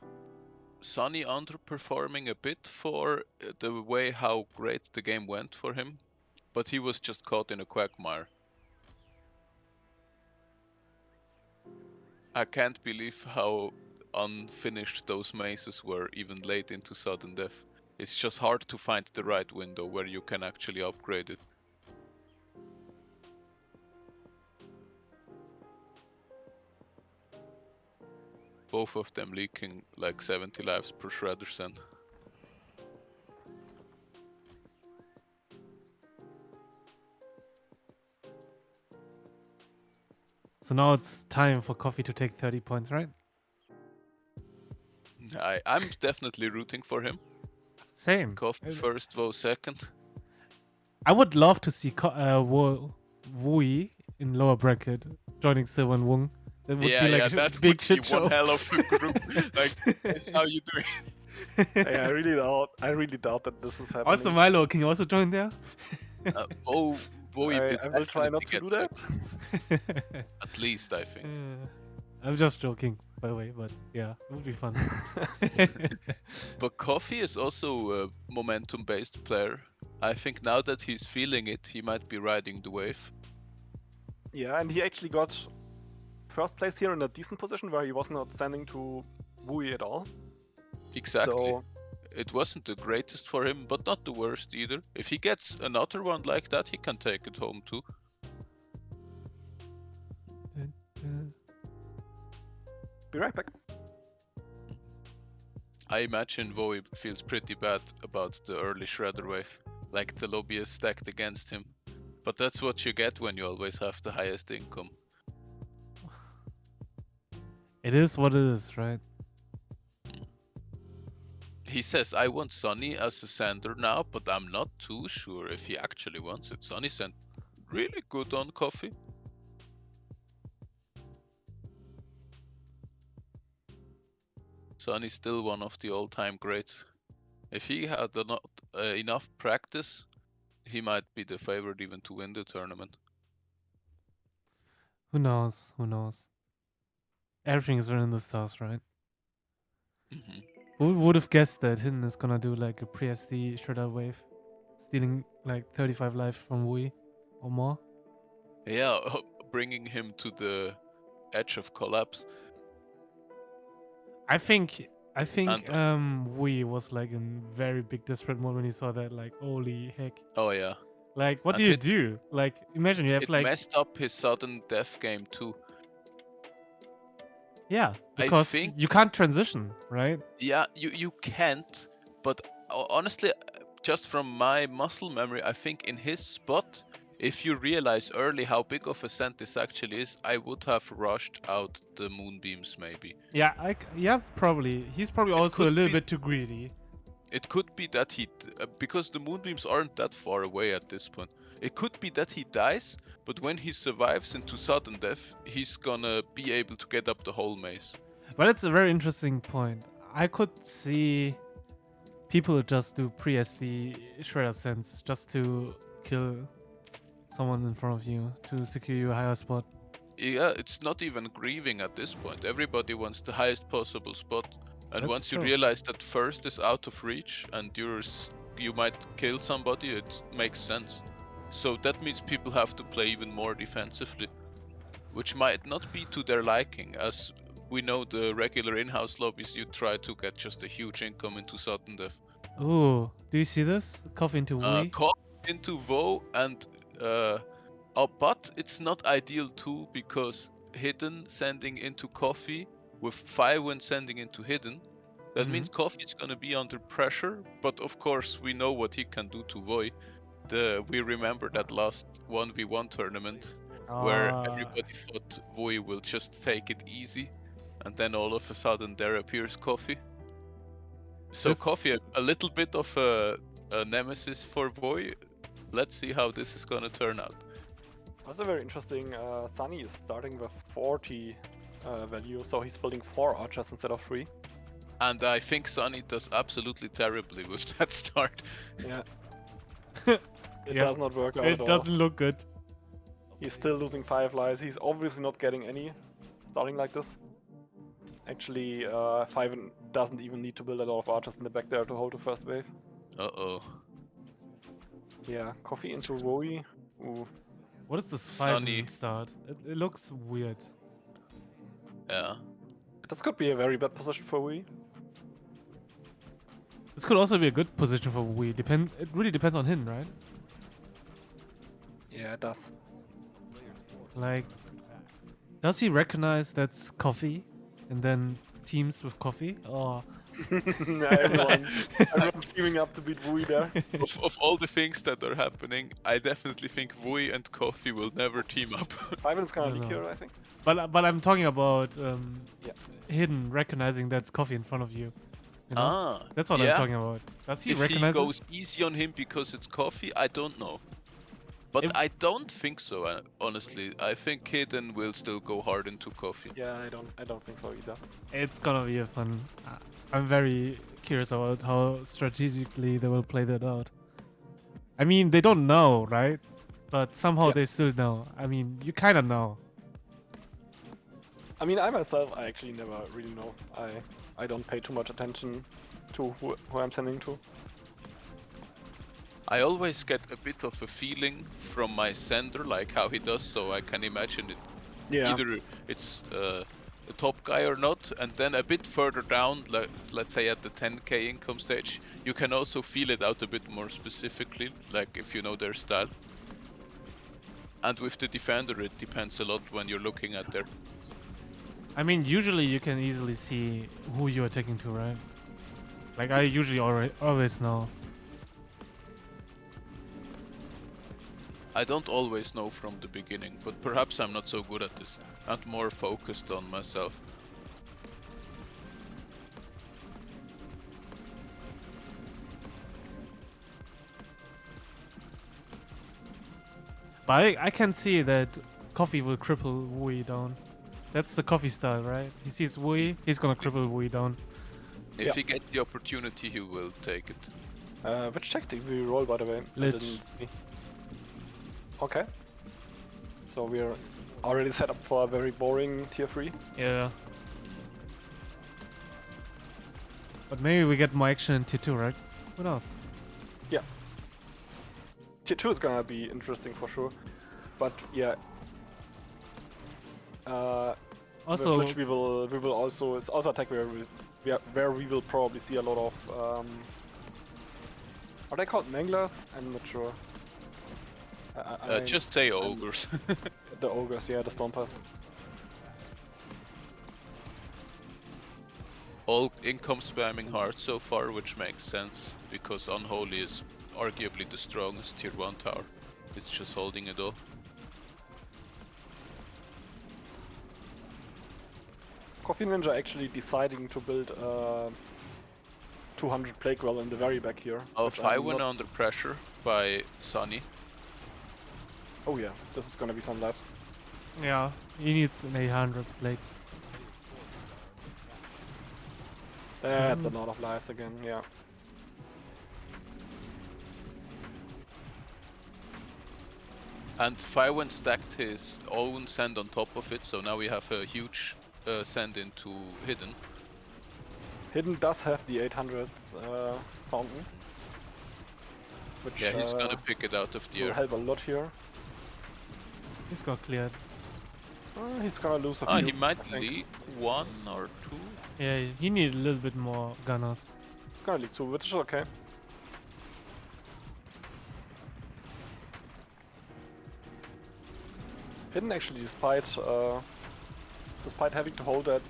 Sunny underperforming a bit for the way how great the game went for him, but he was just caught in a quagmire. I can't believe how unfinished those mazes were even late into sudden death. It's just hard to find the right window where you can actually upgrade it. Both of them leaking like 70 lives per Shredder Sand.
So now it's time for Coffee to take 30 points, right?
I'm definitely rooting for him.
Same.
Coffee first, Vo second.
I would love to see Wui in lower bracket joining Silver and Wung. That would be like a
that
big
would
shit
be
show.
one hell of a group. Like, that's how you do it.
Yeah, I really doubt that this is happening.
Also, Milo, can you also join there?
Vo
I will try not to
get
do that.
second, at least I think.
I'm just joking, by the way, but yeah, it would be fun.
But Coffee is also a momentum-based player. I think now that he's feeling it, he might be riding the wave.
Yeah, and he actually got first place here in a decent position where he was not standing to Wui at all.
Exactly.
So
It wasn't the greatest for him, but not the worst either. If he gets another one like that, he can take it home too.
be right back.
I imagine Voe feels pretty bad about the early Shredder wave, like the lobby is stacked against him. But that's what you get when you always have the highest income.
It is what it is, right?
He says, I want Sunny as a sender now, but I'm not too sure if he actually wants it. Sunny sent really good on Coffee. Sunny's still one of the all-time greats. If he had enough practice, he might be the favorite even to win the tournament.
Who knows? Who knows? Everything is written in the stars, right?
Mm-hmm.
Who would have guessed that Hidden is gonna do like a pre-SD Shredder wave, stealing like 35 life from Wui or more?
Yeah, bringing him to the edge of collapse.
I think Wui was like in very big desperate mode when he saw that, like, holy heck.
Oh yeah.
Like, what
And
do you
it-
do? Like, imagine you have
It
like,
messed up his sudden death game too.
yeah,
I
because
think-
you can't transition, right?
Yeah, you can't, but honestly, just from my muscle memory, I think in his spot, if you realize early how big of a send this actually is, I would have rushed out the moonbeams maybe.
Yeah, yeah, probably. He's probably also a
could
little
be-
bit too greedy.
It could be that because the moonbeams aren't that far away at this point. It could be that he dies, but when he survives into sudden death, he's gonna be able to get up the whole maze.
But it's a very interesting point. I could see people just do pre-SD Shredder sense just to kill someone in front of you to secure you a higher spot.
Yeah, it's not even grieving at this point. Everybody wants the highest possible spot. And
That's
once you
true.
realize that first is out of reach and you might kill somebody, it makes sense. So that means people have to play even more defensively, which might not be to their liking, as we know the regular in-house lobbies you try to get just a huge income into sudden death.
Ooh, do you see this? Cough into Wii.
Cop into Vo and but it's not ideal too, because Hidden sending into Coffee with Firewind sending into Hidden, that means Coffee's gonna be under pressure, but of course we know what he can do to Voi. We remember that last 1v1 tournament where everybody thought Voi will just take it easy, and then all of a sudden there appears Coffee. So
This-
Coffee, a little bit of a nemesis for Voi. Let's see how this is gonna turn out.
Also very interesting. Sunny is starting with 40 value, so he's building 4 archers instead of 3.
And I think Sunny does absolutely terribly with that start.
Yeah. It
Yeah.
does not work out
It
at all.
doesn't look good.
He's still losing Fireflies. He's obviously not getting any starting like this. Actually, Fiven doesn't even need to build a lot of archers in the back there to hold the first wave.
Uh-oh.
Yeah, Coffee into Roy. Ooh.
What is this
Sunny.
5 start? It looks weird.
Yeah.
This could be a very bad position for Wii.
This could also be a good position for Wii. It really depends on him, right?
Yeah, it does.
Like, does he recognize that's Coffee and then teams with Coffee? Or
Everyone's teaming up to beat Wii there.
Of all the things that are happening, I definitely think Vui and Coffee will never team up.
Fiven's gonna
I don't
leak
know.
here, I think.
but I'm talking about
Yeah.
Hidden recognizing that's Coffee in front of you. You know? That's what
yeah.
I'm talking about. Does he
If he
recognize it?
goes easy on him because it's Coffee, I don't know. But
If-
I don't think so, honestly. I think Hidden will still go hard into Coffee.
Yeah, I don't think so either.
It's gonna be a fun. I'm very curious about how strategically they will play that out. I mean, they don't know, right? But somehow
Yeah.
they still know. I mean, you kind of know.
I mean, I myself, I actually never really know. I don't pay too much attention to who I'm sending to.
I always get a bit of a feeling from my sender, like how he does, so I can imagine it.
Yeah.
Either it's a top guy or not, and then a bit further down, let's say at the 10k income stage, you can also feel it out a bit more specifically, like if you know their style. And with the defender, it depends a lot when you're looking at their.
I mean, usually you can easily see who you're taking to, right? Like, I usually always know.
I don't always know from the beginning, but perhaps I'm not so good at this and more focused on myself.
But I can see that Coffee will cripple Wui down. That's the Coffee style, right? He sees Wui, he's gonna cripple Wui down.
If
Yeah.
he gets the opportunity, he will take it.
Which tactic will you roll, by the way? I
Lich.
didn't see. Okay. So we're already set up for a very boring tier 3.
Yeah. But maybe we get more action in tier 2, right? Who knows?
Tier 2 is gonna be interesting for sure. But yeah.
Also,
with which we will also, it's also a tech where we will probably see a lot of are they called manglers? I'm not sure. I mean,
Just say ogres.
the ogres, yeah, the Stormpass.
All income spamming hard so far, which makes sense, because Unholy is arguably the strongest tier 1 tower. It's just holding it all.
Coffee Ninja actually deciding to build 200 Plague Well in the very back here.
Oh,
which I'm
Faiwen
not-
under pressure by Sunny.
Oh yeah, this is gonna be some lives.
Yeah, he needs an 800 Blake.
That's a lot of lives again, yeah.
And Faiwen stacked his own send on top of it, so now we have a huge send into Hidden.
Hidden does have the 800 fountain. Which
Yeah, he's gonna pick it out of the
will
air.
help a lot here.
He's got cleared.
He's gonna lose a
Oh,
few.
he might
I think.
lead 1 or 2.
Yeah, he needs a little bit more gunners.
Gonna lead 2, which is okay. Hidden actually, despite having to hold that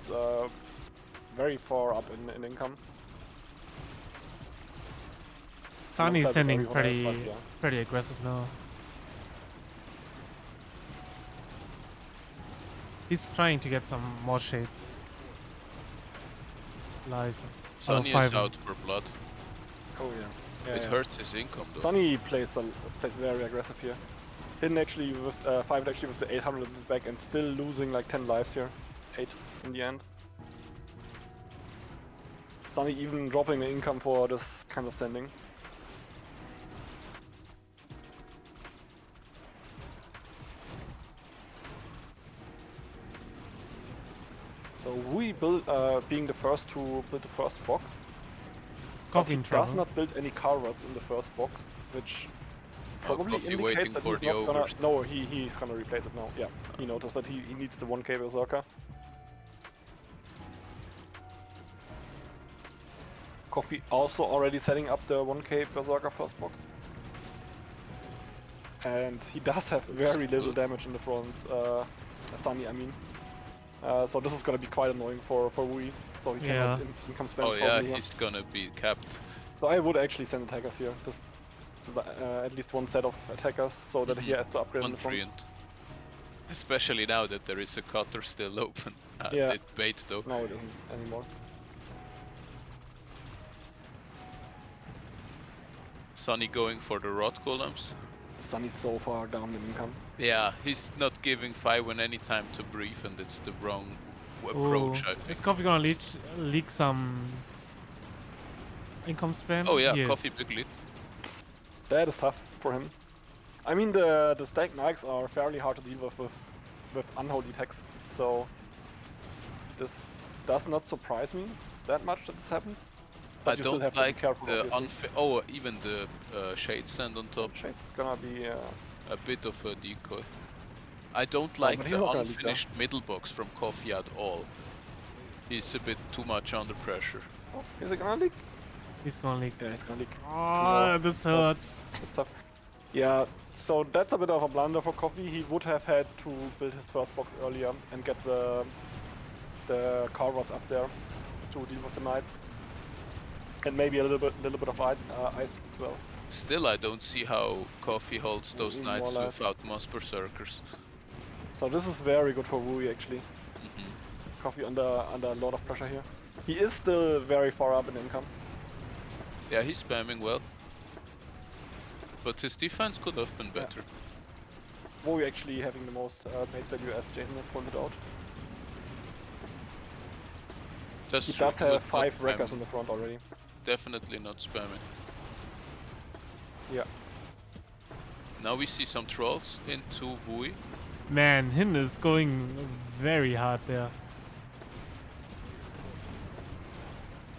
very far up in income.
Sunny's
Looks like
sending
everyone else,
pretty,
but yeah.
pretty aggressive now. He's trying to get some more shades. Lives.
Sunny is
Faiwen.
out for blood.
Oh yeah.
It hurts his income though.
Sunny plays very aggressive here. Hidden actually with 5 actually with the 800 in the back and still losing like 10 lives here. 8 in the end. Sunny even dropping the income for this kind of sending. So we build being the first to build the first box. But
Coffee
he
in
does
trouble.
not build any Carvers in the first box, which
Oh,
probably
Coffee
indicates
waiting
that
for
he's
the
not gonna.
ogres.
No, he's gonna replace it now. Yeah, he noticed that he needs the 1k Berserker. Coffee also already setting up the 1k Berserker first box. And he does have very little damage in the front, Sunny, I mean. So this is gonna be quite annoying for Wui. So he cannot income spam
Oh yeah,
probably here.
he's gonna be capped.
So I would actually send attackers here. Just at least one set of attackers so that he has to upgrade in the front.
Contrient. Especially now that there is a cutter still open.
Yeah.
It's bait though.
No, it isn't anymore.
Sunny going for the rod columns.
Sunny's so far down in income.
Yeah, he's not giving Faiwen any time to breathe, and it's the wrong approach, I
Is
think.
Coffee gonna leak some income spam?
Oh yeah,
Yes.
Coffee big lead.
That is tough for him. I mean, the stack Nikes are fairly hard to deal with unholy attacks, so this does not surprise me that much that this happens. But
I
you still
don't
have to
like
be careful,
the
obviously.
oh, even the shade stand on top.
Shades is gonna be
A bit of a decoy. I don't
Oh,
like
but he's
the
not gonna leak that.
unfinished middle box from Coffee at all. He's a bit too much under pressure.
oh, is it gonna leak?
He's gonna leak.
Yeah, it's gonna leak.
Oh, this hurts.
That's tough. Yeah, so that's a bit of a blunder for Coffee. He would have had to build his first box earlier and get the Carvers up there to deal with the Knights. And maybe a little bit of ice as well.
Still, I don't see how Coffee holds those
Even more
knights
lives.
without Moss Berserkers.
So this is very good for Wui actually.
Mhm.
Coffee under a lot of pressure here. He is still very far up in income.
Yeah, he's spamming well. But his defense could have been
Yeah.
better.
Wui actually having the most base value as Jason had pointed out.
That's
He
true,
does
but
have
not
5 wreckers
spamming.
in the front already.
Definitely not spamming.
Yeah.
Now we see some trolls into Wui.
Man, Hin is going very hard there.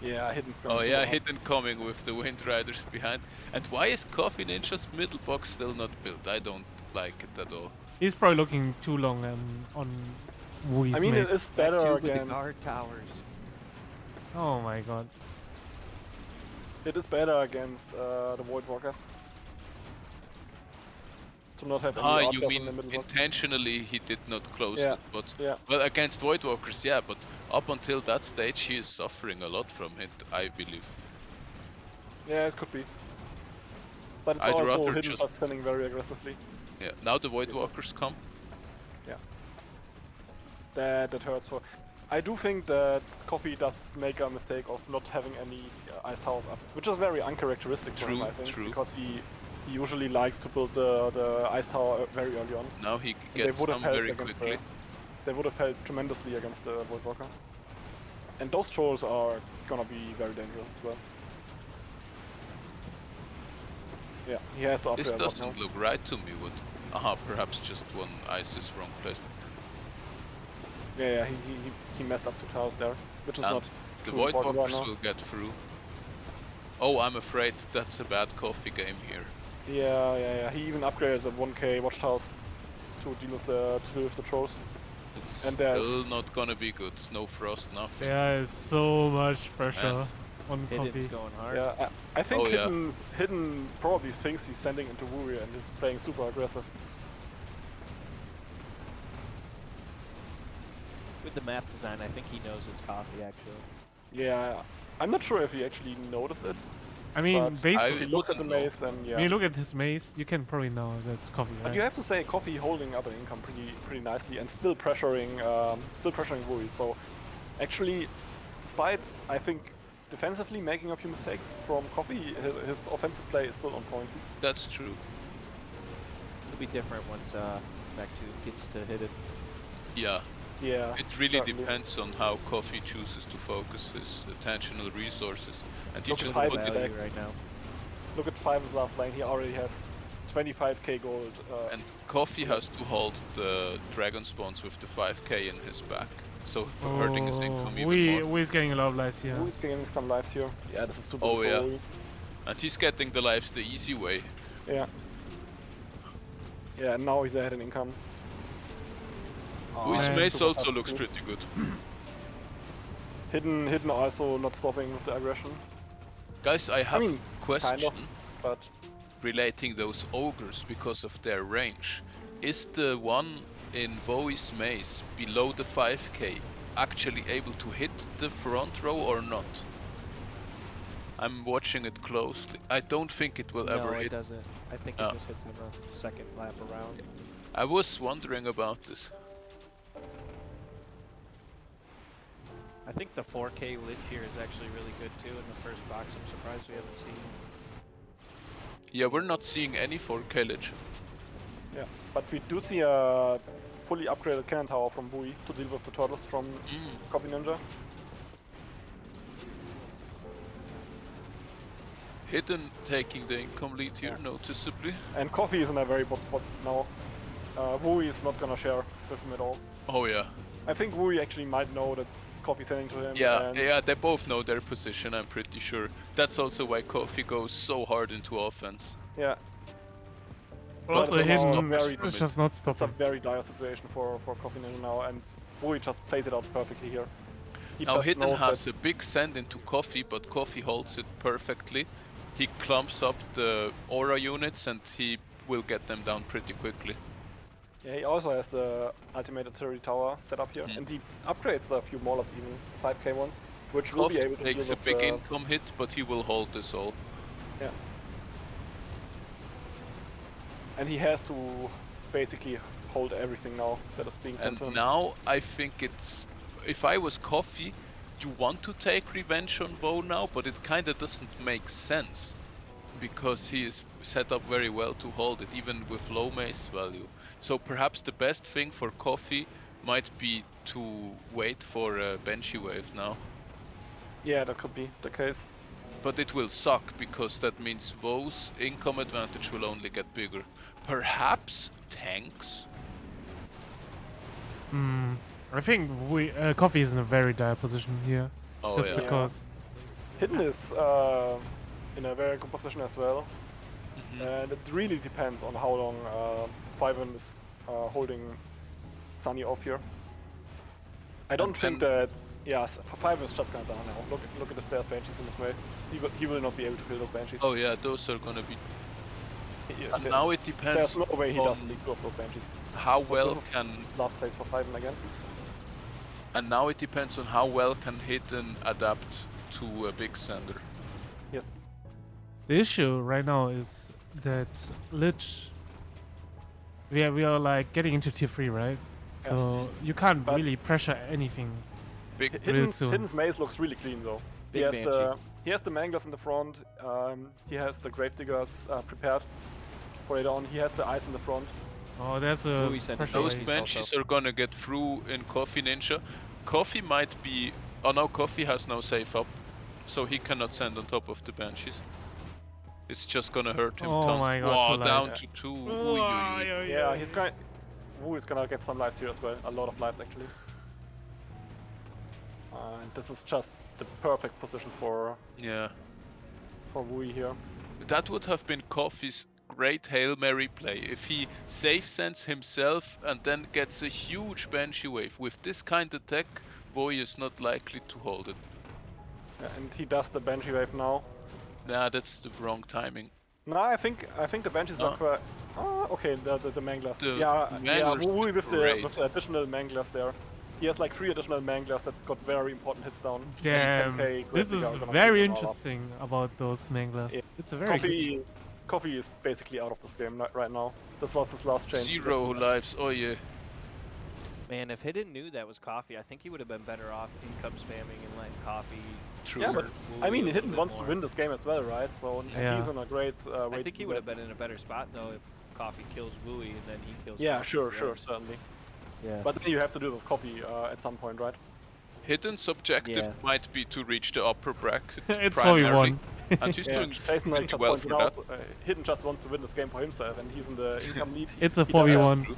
Yeah, Hidden's gonna
Oh
be
yeah,
super hard.
Hidden coming with the Wind Riders behind. And why is Coffee Ninja's middle box still not built? I don't like it at all.
He's probably looking too long on Wui's
I mean,
mace.
it is better
That dude with the
against.
guard towers.
Oh my god.
It is better against the Void Walkers. to not have any
Ah,
art
you
death in
mean
the middle box.
intentionally he did not close
Yeah,
the spots?
yeah.
Well, against Voidwalkers, yeah, but up until that stage he is suffering a lot from it, I believe.
Yeah, it could be. But it's
I'd
also
rather
hidden
just-
just standing very aggressively.
Yeah, now the Voidwalkers come.
That hurts for. I do think that Coffee does make a mistake of not having any ice towers up, which is very uncharacteristic for him,
True,
I think,
true.
because he usually likes to build the ice tower very early on.
Now he
And they
gets
would have
some
helped
very
against
quickly.
they would have helped tremendously against the Voidwalker. And those trolls are gonna be very dangerous as well. Yeah, he has to upgrade
This
a lot now.
doesn't look right to me. What? Aha, perhaps just one ice is wrong placed.
Yeah, he messed up 2 towers there, which is
And
not
the
too important right
Voidwalkers
now.
will get through. Oh, I'm afraid that's a bad Coffee game here.
Yeah. He even upgraded the 1k watchtowers to deal with the trolls.
It's
And
still
there's-
not gonna be good. No frost, nothing.
There is so much pressure on
Hidden's
Coffee.
going hard.
Yeah, I think
Oh, yeah.
Hidden probably thinks he's sending into Wuri and is playing super aggressive.
With the map design, I think he knows it's Coffee actually.
Yeah, I'm not sure if he actually noticed it.
I mean,
but
based
if he looks at the
wouldn't know.
maze, then yeah.
when you look at his maze, you can probably know that's Coffee,
But
right?
you have to say Coffee holding up an income pretty nicely and still pressuring Wuri. So actually, despite I think defensively making a few mistakes from Coffee, his offensive play is still on point.
That's true.
It'll be different once back to gets to hit it.
Yeah,
Yeah.
it really
certainly.
depends on how Coffee chooses to focus his attentional resources. And he
Look at
just
Five
put
is
it,
back.
right now.
Look at 5's last lane. He already has 25k gold.
and Coffee has to hold the dragon spawns with the 5k in his back. So for hurting his income even more.
We's getting a lot of lives here.
Who's getting some lives here? Yeah, this is super
Oh,
good for
yeah.
Wuri.
And he's getting the lives the easy way.
Yeah. Yeah, and now he's ahead in income.
Who's
and
mace
super
also
fast
looks
too.
pretty good.
Hidden also not stopping with the aggression,
Guys, I have
mean,
a question
but
relating those ogres because of their range. Is the one in Voi's maze below the 5k actually able to hit the front row or not? I'm watching it closely. I don't think it will
No,
ever
it
hit.
doesn't. I think
Oh.
it just hits on the second lap around.
I was wondering about this.
I think the 4K lich here is actually really good too in the first box. I'm surprised we haven't seen.
Yeah, we're not seeing any 4k lich.
yeah. But we do see a fully upgraded cannon tower from Bui to deal with the turtles from Copy Ninja.
Hidden taking the income lead here
Yeah.
noticeably.
And Coffee is in a very bad spot now. Wui is not gonna share with him at all.
Oh yeah.
I think Wui actually might know that it's Coffee sending to him.
Yeah,
and
yeah, they both know their position, I'm pretty sure. That's also why Kofi goes so hard into offense.
yeah,
Also,
it's now
Hidden
very-
is just not
it's a
stopping.
very dire situation for Coffee Ninja now, and Wui just plays it out perfectly here. He
Now
just
Hidden
knows
has
that-
a big send into Kofi, but Kofi holds it perfectly. He clumps up the aura units and he will get them down pretty quickly.
Yeah, he also has the ultimate artillery tower set up here,
Mhm.
and he upgrades a few Maulers even, 5k ones, which will be able
Kofi
to
takes
deal
a
with
big
the-
income hit, but he will hold this all.
and he has to basically hold everything now that is being sent
And
to him.
now I think it's... If I was Kofi, you want to take revenge on Vo now, but it kinda doesn't make sense. Because he is set up very well to hold it, even with low mace value. So perhaps the best thing for Kofi might be to wait for a Banshee wave now.
Yeah, that could be the case.
But it will suck, because that means Vo's income advantage will only get bigger. Perhaps tanks?
I think Coffee is in a very dire position here.
Oh
just
yeah.
because
Hidden is in a very good position as well,
Mhm.
and it really depends on how long Fiven is holding Sunny off here. I don't
And
think that. Yes, Fiven is just gonna die now. Look at the stairs banshees in his way. He will not be able to kill those banshees.
Oh yeah, those are gonna be And now it
There's
depends
no way he
on
doesn't lead 2 of those Banshees.
how
So
well
this is
can,
last place for Fiven again.
and now it depends on how well can Hidden adapt to a big sender.
Yes.
The issue right now is that Lich. We are like getting into tier 3, right?
Yeah.
So you can't
But-
really pressure anything.
Big
soon.
Hidden's maze looks really clean though.
Big Banshee.
He has the Manglers in the front. He has the Gravediggers prepared for later on. He has the Ice in the front.
Oh, there's a
Louis said
pressure
Those
wave.
Banshees are gonna get through in Coffee Ninja. Coffee might be... Oh no, Coffee has no safe up, so he cannot send on top of the Banshees. It's just gonna hurt him
Oh
tons.
my god,
Wow,
two
down
lives.
to 2.
Oh,
Ooh, ooh, ooh.
Yeah, he's going. Wu is gonna get some lives here as well. A lot of lives actually. And this is just the perfect position for
Yeah.
Wui here.
That would have been Coffee's great Hail Mary play if he safe sends himself and then gets a huge Banshee wave. With this kind of tech, Voi is not likely to hold it.
Yeah, and he does the Banshee wave now.
Nah, that's the wrong timing.
No, I think the Banshees are
Oh.
quite. Oh, okay, the Manglers.
The
yeah,
Manglers
Wui
did
with
great.
the additional Manglers there. He has like 3 additional Manglers that got very important hits down. And
Damn,
10K
this
Gravedigger
is
are gonna
very
keep them all up.
interesting about those manglers.
Yeah.
It's a very good.
Coffee is basically out of this game right now. This was his last chance. to get-
0 lives, oh yeah.
Man, if Hidden knew that was Coffee, I think he would have been better off income spamming and letting Coffee.
True.
Yeah, but
hurt
I
Wui
mean,
a little
Hidden
bit
wants to
more.
win this game as well, right? So
Yeah.
he's in a great way
I think
to
he
do
would have
that.
been in a better spot though if Coffee kills Wui and then he kills.
Yeah,
Coffee
sure,
at the
sure,
end.
certainly.
Yeah.
But then you have to do it with Coffee at some point, right?
Hidden's objective
Yeah.
might be to reach the upper bracket.
It's
primarily,
4v1.
And he's doing
Jason
pretty
just
well
pointed
for
out,
that.
Hidden just wants to win this game for himself, and he's in the income lead.
It's a
He does have-
4v1.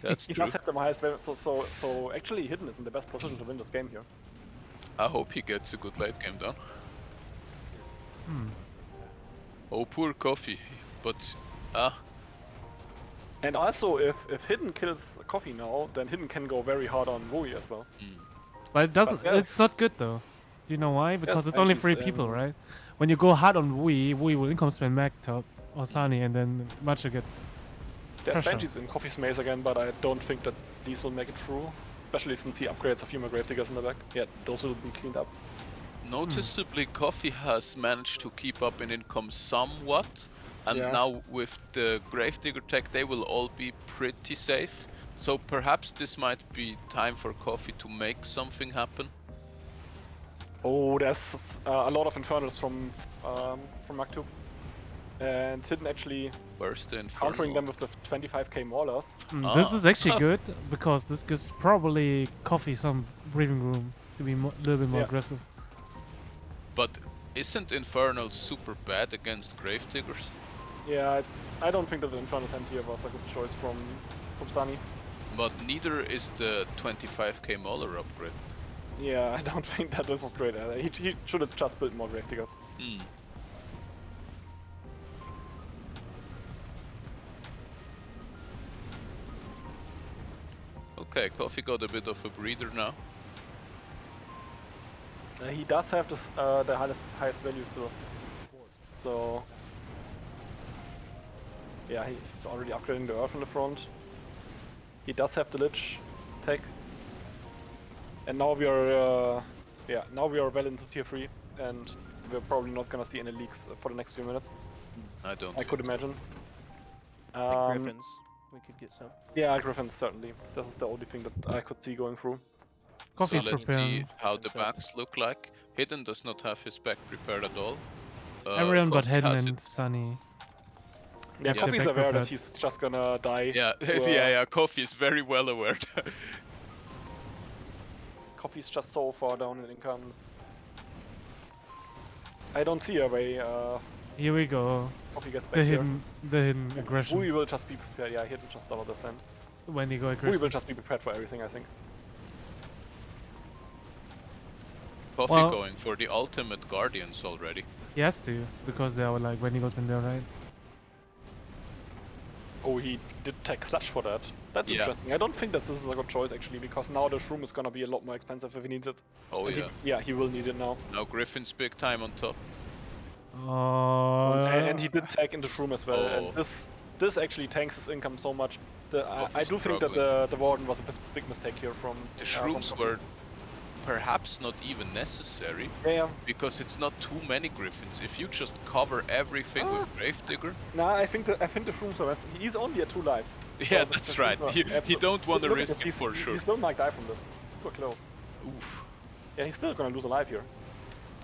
That's
He
true.
does have the highest value, so actually Hidden is in the best position to win this game here.
I hope he gets a good late game done.
Hmm.
Oh, poor Coffee. But,
And also, if Hidden kills Coffee now, then Hidden can go very hard on Wui as well.
But it doesn't.
But
It's not good though. Do you know why? Because it's only 3
Banshees
people,
and-
right? When you go hard on Wui will income spam Mag top or Sunny, and then Matcha gets.
There's
Pressure.
Banshees in Coffee's maze again, but I don't think that these will make it through. Especially since he upgrades a few more Gravediggers in the back. Yeah, those will be cleaned up.
noticeably Coffee has managed to keep up in income somewhat. And
Yeah.
now with the Gravedigger tech, they will all be pretty safe. So perhaps this might be time for Coffee to make something happen.
Oh, there's a lot of Infernals from Maktub. And Hidden actually
Where's the Infernal?
countering them with the 25k Maulers.
This
Ah.
is actually good because this gives probably Coffee some breathing room to be a little bit more
Yeah.
aggressive.
But isn't Infernal super bad against Gravediggers?
Yeah, I don't think that the Infernus Hand here was a good choice from Sunny.
But neither is the 25k Mauler upgrade.
Yeah, I don't think that this was great either. He should have just built more Gravediggers.
Hmm. Okay, Coffee got a bit of a breather now.
He does have this, the highest values though. So yeah, he's already upgrading the Earth in the front. He does have the Lich tech. And now we are now we are well into tier 3 and we're probably not gonna see any leaks for the next few minutes,
I don't.
I could imagine.
I think Griffins. We could get some.
Yeah, Griffins certainly. This is the only thing that I could see going through.
Coffee's
so let's
preparing.
see how the
Concept.
backs look like. Hidden does not have his back prepared at all.
Everyone but
Coffee
Hedden
has
and
it.
Sunny.
Yeah,
Yeah.
Coffee's
Back
aware that
prepared.
he's just gonna die.
Yeah,
to,
yeah. Coffee is very well aware.
Coffee's just so far down in income. I don't see a way
Here we go.
Coffee gets back
The
here.
hidden aggression.
Wui will just be prepared. Yeah, Hidden just double the send.
When you go
Wui
aggression.
will just be prepared for everything, I think.
Coffee
Well-
going for the ultimate Guardians already.
He has to, because they are like when he goes in there, right?
Oh, he did tech Slash for that. That's
Yeah.
interesting. I don't think that this is a good choice actually, because now the shroom is gonna be a lot more expensive if he needs it.
Oh
And
yeah.
yeah, he will need it now.
Now Griffin's big time on top.
Oh.
And he did tag into Shroom as well.
Oh.
And this actually tanks his income so much. I
Coffee's
do think that
struggling.
the Warden was a big mistake here from
The
from
shrooms
Coffee.
were perhaps not even necessary
Yeah.
because it's not too many griffins. If you just cover everything with Gravedigger,
Nah, I think the Shrooms are best. He's only at 2 lives.
yeah,
the
that's
Shrooms
right.
are
You
absolute-
don't want to
Look at
risk
this,
it for sure.
He still might die from this. Super close.
Oof.
Yeah, he's still gonna lose a life here.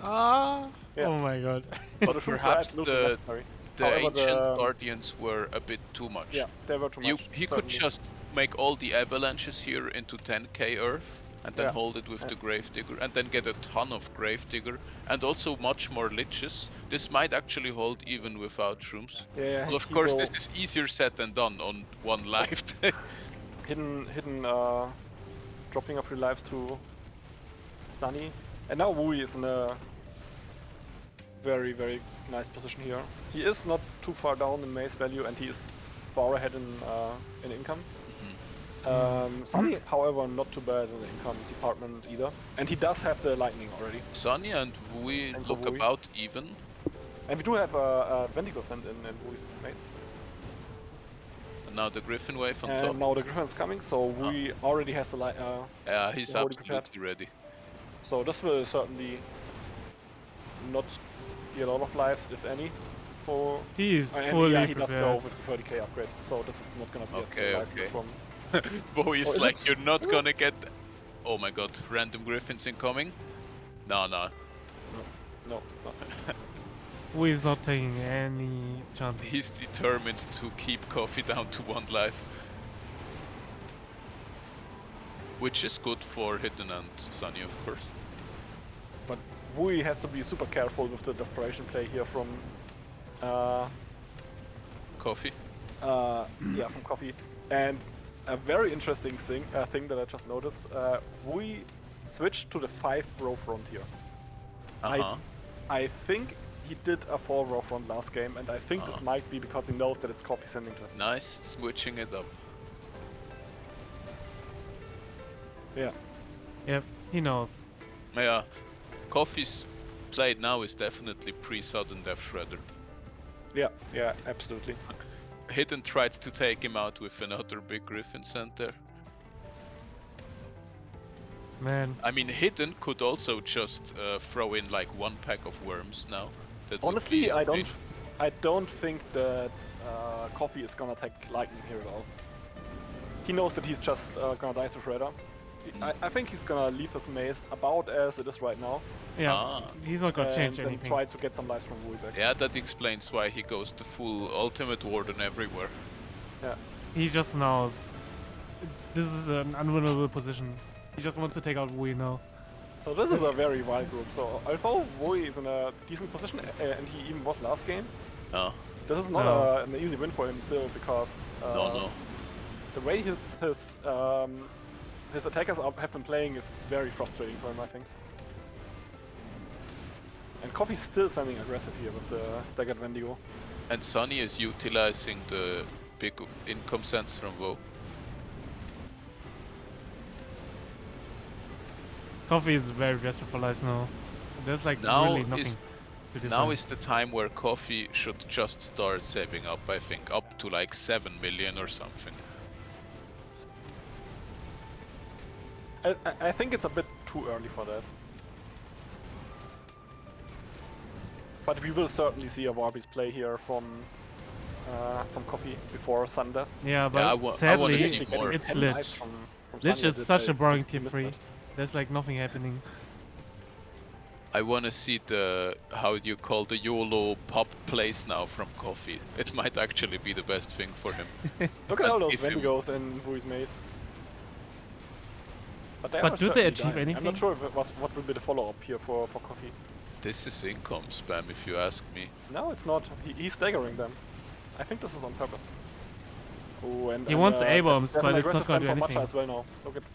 Ah.
Yeah.
Oh my god.
So
But
the Shrooms are
perhaps
absolutely
the
necessary.
the
However,
ancient
the-
guardians were a bit too much.
Yeah, they were too much.
He could just make all the avalanches here into 10k earth and then
Yeah.
hold it with
Yeah.
the Gravedigger and then get a ton of Gravedigger and also much more liches. This might actually hold even without shrooms.
Yeah,
Well, of
he
course,
will-
this is easier said than done on 1 life.
hidden dropping a few lives to Sunny. And now Wui is in a very, very nice position here. He is not too far down in mace value and he is far ahead in income. Sunny, however, not too bad in the income department either. And he does have the lightning already.
Sunny and Wui
Same for
look
Wui.
about even.
And we do have a Vendigo sent in Wui's mace.
And now the Griffin wave on
And
top.
now the Griffin's coming, so Wui already has the light.
Yeah, he's
already prepared.
absolutely ready.
So this will certainly not be a lot of lives, if any, for.
He is
And
fully
yeah, he does go
prepared.
with the 30k upgrade, so this is not gonna be
Okay,
a life
okay.
from.
Bo is
Oh, is
like,
it?
you're not gonna get. Oh my god, random Griffins incoming? No, no.
No, it's not.
Who is not taking any chances.
He's determined to keep Coffee down to 1 life. Which is good for Hidden and Sunny, of course.
But Wui has to be super careful with the desperation play here from.
Coffee?
Yeah, from Coffee. And a very interesting thing that I just noticed, Wui switched to the 5 row front here.
Uh-huh.
I think he did a 4 row front last game, and I think this might be because he knows that it's Coffee sending to.
Nice, switching it up.
Yeah.
Yep, he knows.
Yeah, Coffee's play now is definitely pre-sudden Death Shredder.
Yeah, absolutely.
Hidden tried to take him out with another big Griffin center.
Man.
I mean, Hidden could also just throw in like 1 pack of worms now. That would
Honestly,
be
I
okay.
don't think that Coffee is gonna take Lightning here at all. He knows that he's just gonna die to Shredder. I think he's gonna leave his maze about as it is right now,
Yeah,
Ah.
he's not gonna
and
change
then
anything.
try to get some lives from Wui back.
Yeah, that explains why he goes the full Ultimate Warden everywhere.
Yeah.
He just knows. This is an unwinnable position. He just wants to take out Wui now.
So this is a very wild group. So although Wui is in a decent position, and he even was last game,
Oh,
this is not
No.
an easy win for him still, because
no.
the way his attackers have been playing is very frustrating for him, I think. And Coffee's still sending aggressive here with the staggered Vendigo.
And Sunny is utilizing the big income sense from WoW.
Coffee is very desperate for lives now. There's like
Now
really nothing
is
to defend.
Now is the time where Coffee should just start saving up, I think, up to like 7 million or something.
I think it's a bit too early for that. But we will certainly see a Warby's play here from Coffee before Sudden Death.
Yeah, but
I wanna
sadly,
see
Actually
more.
getting
it's
10
Lich.
lives from
Lich
Sunny
is
did
such a boring
he
tier
missed
3.
that.
There's like nothing happening.
I wanna see the, how do you call, the YOLO pop plays now from Coffee. It might actually be the best thing for him.
Look at all those
If him-
Vendigos in Wui's maze. But,
But do they achieve
I'm
anything?
not sure what will be the follow-up here for Coffee.
This is income spam, if you ask me.
No, it's not. He's staggering them. I think this is on purpose. Oh, and
He wants A-bombs,
there's
but
an
it's not
aggressive
gonna
send
do
from Matcha
anything.
as well now.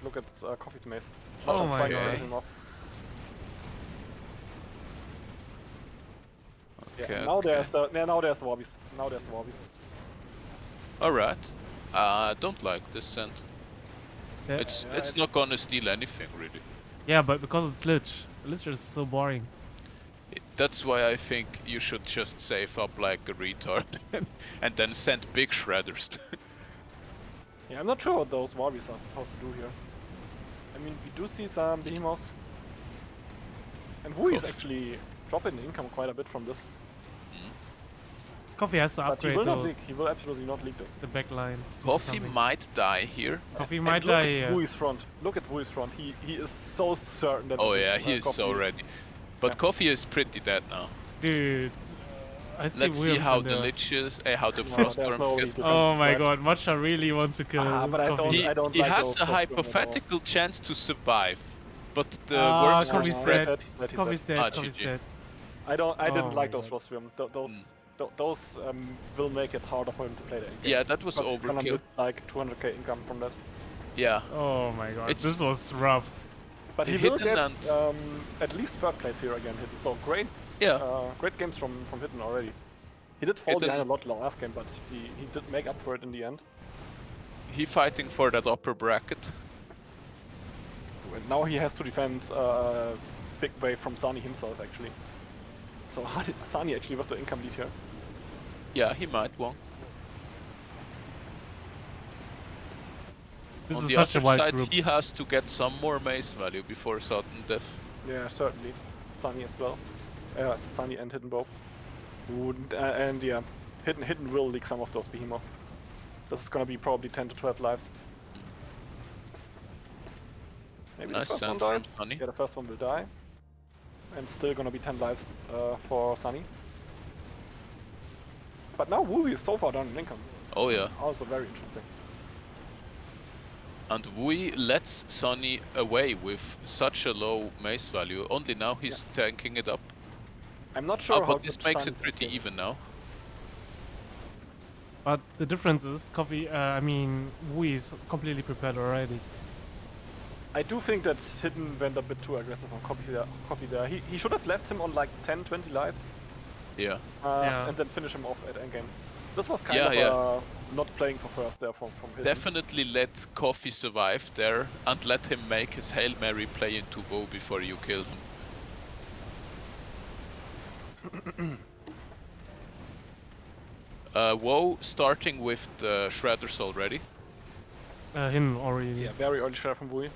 Look at Coffee's maze.
Oh
Matcha's
my
trying to
God.
finish him off.
Okay,
Yeah, now
okay.
there's the Warbies. Now there's the Warbies.
Alright. I don't like this send.
Yeah,
It's not gonna steal anything, really.
yeah, but because it's Lich. Lich is so boring.
That's why I think you should just save up like a retard and then send big shredders.
Yeah, I'm not sure what those Warbies are supposed to do here. I mean, we do see some behemoths. And Wui is
Oof.
actually dropping income quite a bit from this.
Coffee has to
But he
upgrade
will not
those,
leak. He will absolutely not leak this.
the back line. or
Coffee
something.
might die here.
Coffee
And
might
look
die
at
here.
Wui's front. Look at Wui's front. He is so certain that.
Oh
it
yeah, he is so
Coffee.
ready. But
Yeah.
Coffee is pretty dead now.
Dude, I see
Let's see
Williams
how
in
the
there.
Liches, how the
No,
Frostworm
there's no
get.
defense
Oh my
right.
god, Matcha really wants to kill
But I
Coffee.
don't-
He,
don't
he
like
has
those
a
Frostworm at all.
hypothetical chance to survive, but the
Ah,
worms
Coffee's
are
he's
dead.
dead. He's dead. He's
Coffee's
dead.
dead,
Ah,
Coffee's
GG.
dead.
I didn't
Oh
like
my
those
God.
Frostworm. Those will make it harder for him to play the game.
Yeah, that was
Because he's gonna
overkill.
miss like 200k income from that.
Yeah,
Oh my god,
It's-
this was rough.
But he
Hidden
will get
and-
at least third place here again. Hidden. So great,
Yeah.
great games from Hidden already. He did fall
Hidden-
behind a lot last game, but he did make up for it in the end.
he fighting for that upper bracket.
And now he has to defend big wave from Sani himself actually. So Sani actually got the income lead here.
Yeah, he might won.
This
On
is
the
such a
other
wild
side,
group.
he has to get some more mace value before sudden death.
Yeah, certainly. Sani as well. Sani and Hidden both. And yeah, Hidden will leak some of those behemoth. This is gonna be probably 10 to 12 lives. Maybe
Nice
the first one
send from
dies.
Sunny.
Yeah, the first one will die. And still gonna be 10 lives for Sunny. But now Wui is so far down in income.
Oh yeah.
Also very interesting.
And Wui lets Sunny away with such a low mace value. Only now he's tanking it up.
I'm not sure how
But this
good
makes
Sunny's
it pretty
at game.
even now.
But the difference is, Coffee, Wui is completely prepared already.
I do think that Hidden went a bit too aggressive on Coffee there. He should have left him on like 10, 20 lives.
Yeah.
Yeah.
And then finish him off at endgame. This was kind
Yeah,
of not playing for first there from Hidden.
Definitely let Coffee survive there and let him make his Hail Mary play into Woe before you kill him. Woe starting with the Shredders already.
Him already.
Yeah, very early share from Wui.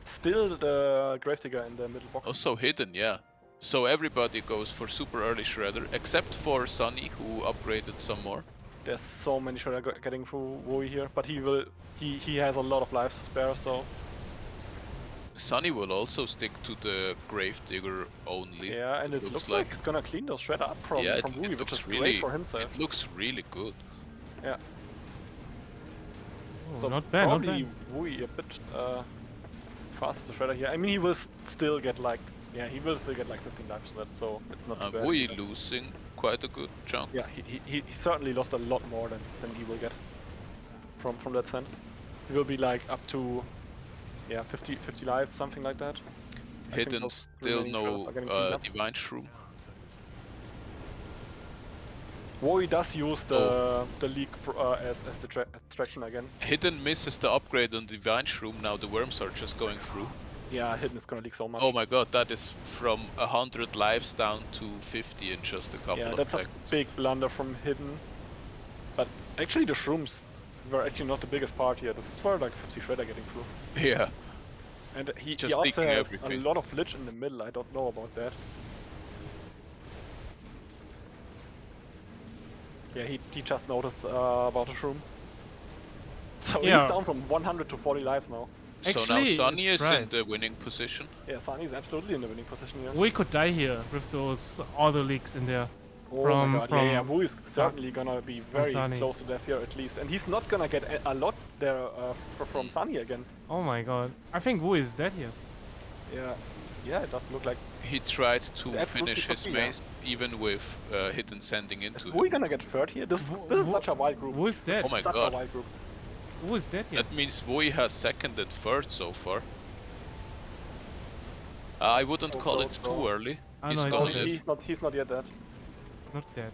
Still the Gravedigger in the middle box.
Also hidden, yeah. So everybody goes for super early Shredder, except for Sunny, who upgraded some more.
There's so many Shredder getting through Wui here, but he has a lot of lives to spare, so
Sunny will also stick to the Gravedigger only.
yeah, and it looks like he's gonna clean those Shredder up from
Yeah,
Wui, which
looks
is
really,
great for himself.
It looks really good.
Yeah,
Oh,
so
not bad, not
probably
bad.
Wui a bit fast with the Shredder here. I mean, he will still get like 15 lives from that, so it's not too bad.
Wui losing quite a good chunk.
Yeah, he certainly lost a lot more than he will get from that send. He will be like up to 50 lives, something like that. I think
Hidden
those
still
remaining
no
Shredders are getting cleaned up.
Divine Shroom.
Woi does use
Oh.
the leak as the attraction again.
Hidden misses the upgrade on Divine Shroom, now the worms are just going through.
Yeah, Hidden is gonna leak so much.
Oh my god, that is from 100 lives down to 50 in just a couple
yeah,
of
that's
seconds.
a big blunder from Hidden. But actually the shrooms were actually not the biggest part here. This is where like 50 Shredder getting through.
Yeah,
And he
Just
also
leaking
has
everything.
a lot of Lich in the middle, I don't know about that. Yeah, he just noticed about the shroom. So
Yeah.
he's down from 100 to 40 lives now.
so now
Actually,
Sunny
it's
is in
right.
the winning position.
Yeah, Sunny is absolutely in the winning position here.
We could die here with those auto leaks in there.
Oh
from-
my god, yeah,
from
Wu is certainly gonna be very
Sunny.
close to death here at least. And he's not gonna get a lot there from Sunny again.
Oh my god. I think Wu is dead here.
Yeah, it does look like...
He tried to
Absolutely
finish his
could be, yeah.
mace, even with Hidden sending into
Is
him.
Wui gonna get third here? This is such a wild group.
Wu is dead.
This
Oh my
is such
god.
a wild group.
Wu is dead here.
That means Wui has second and third so far. I wouldn't
So
call
close,
it
bro.
too early.
I
He's
know, he's
gonna
not dead.
live.
He's not yet dead.
Not dead.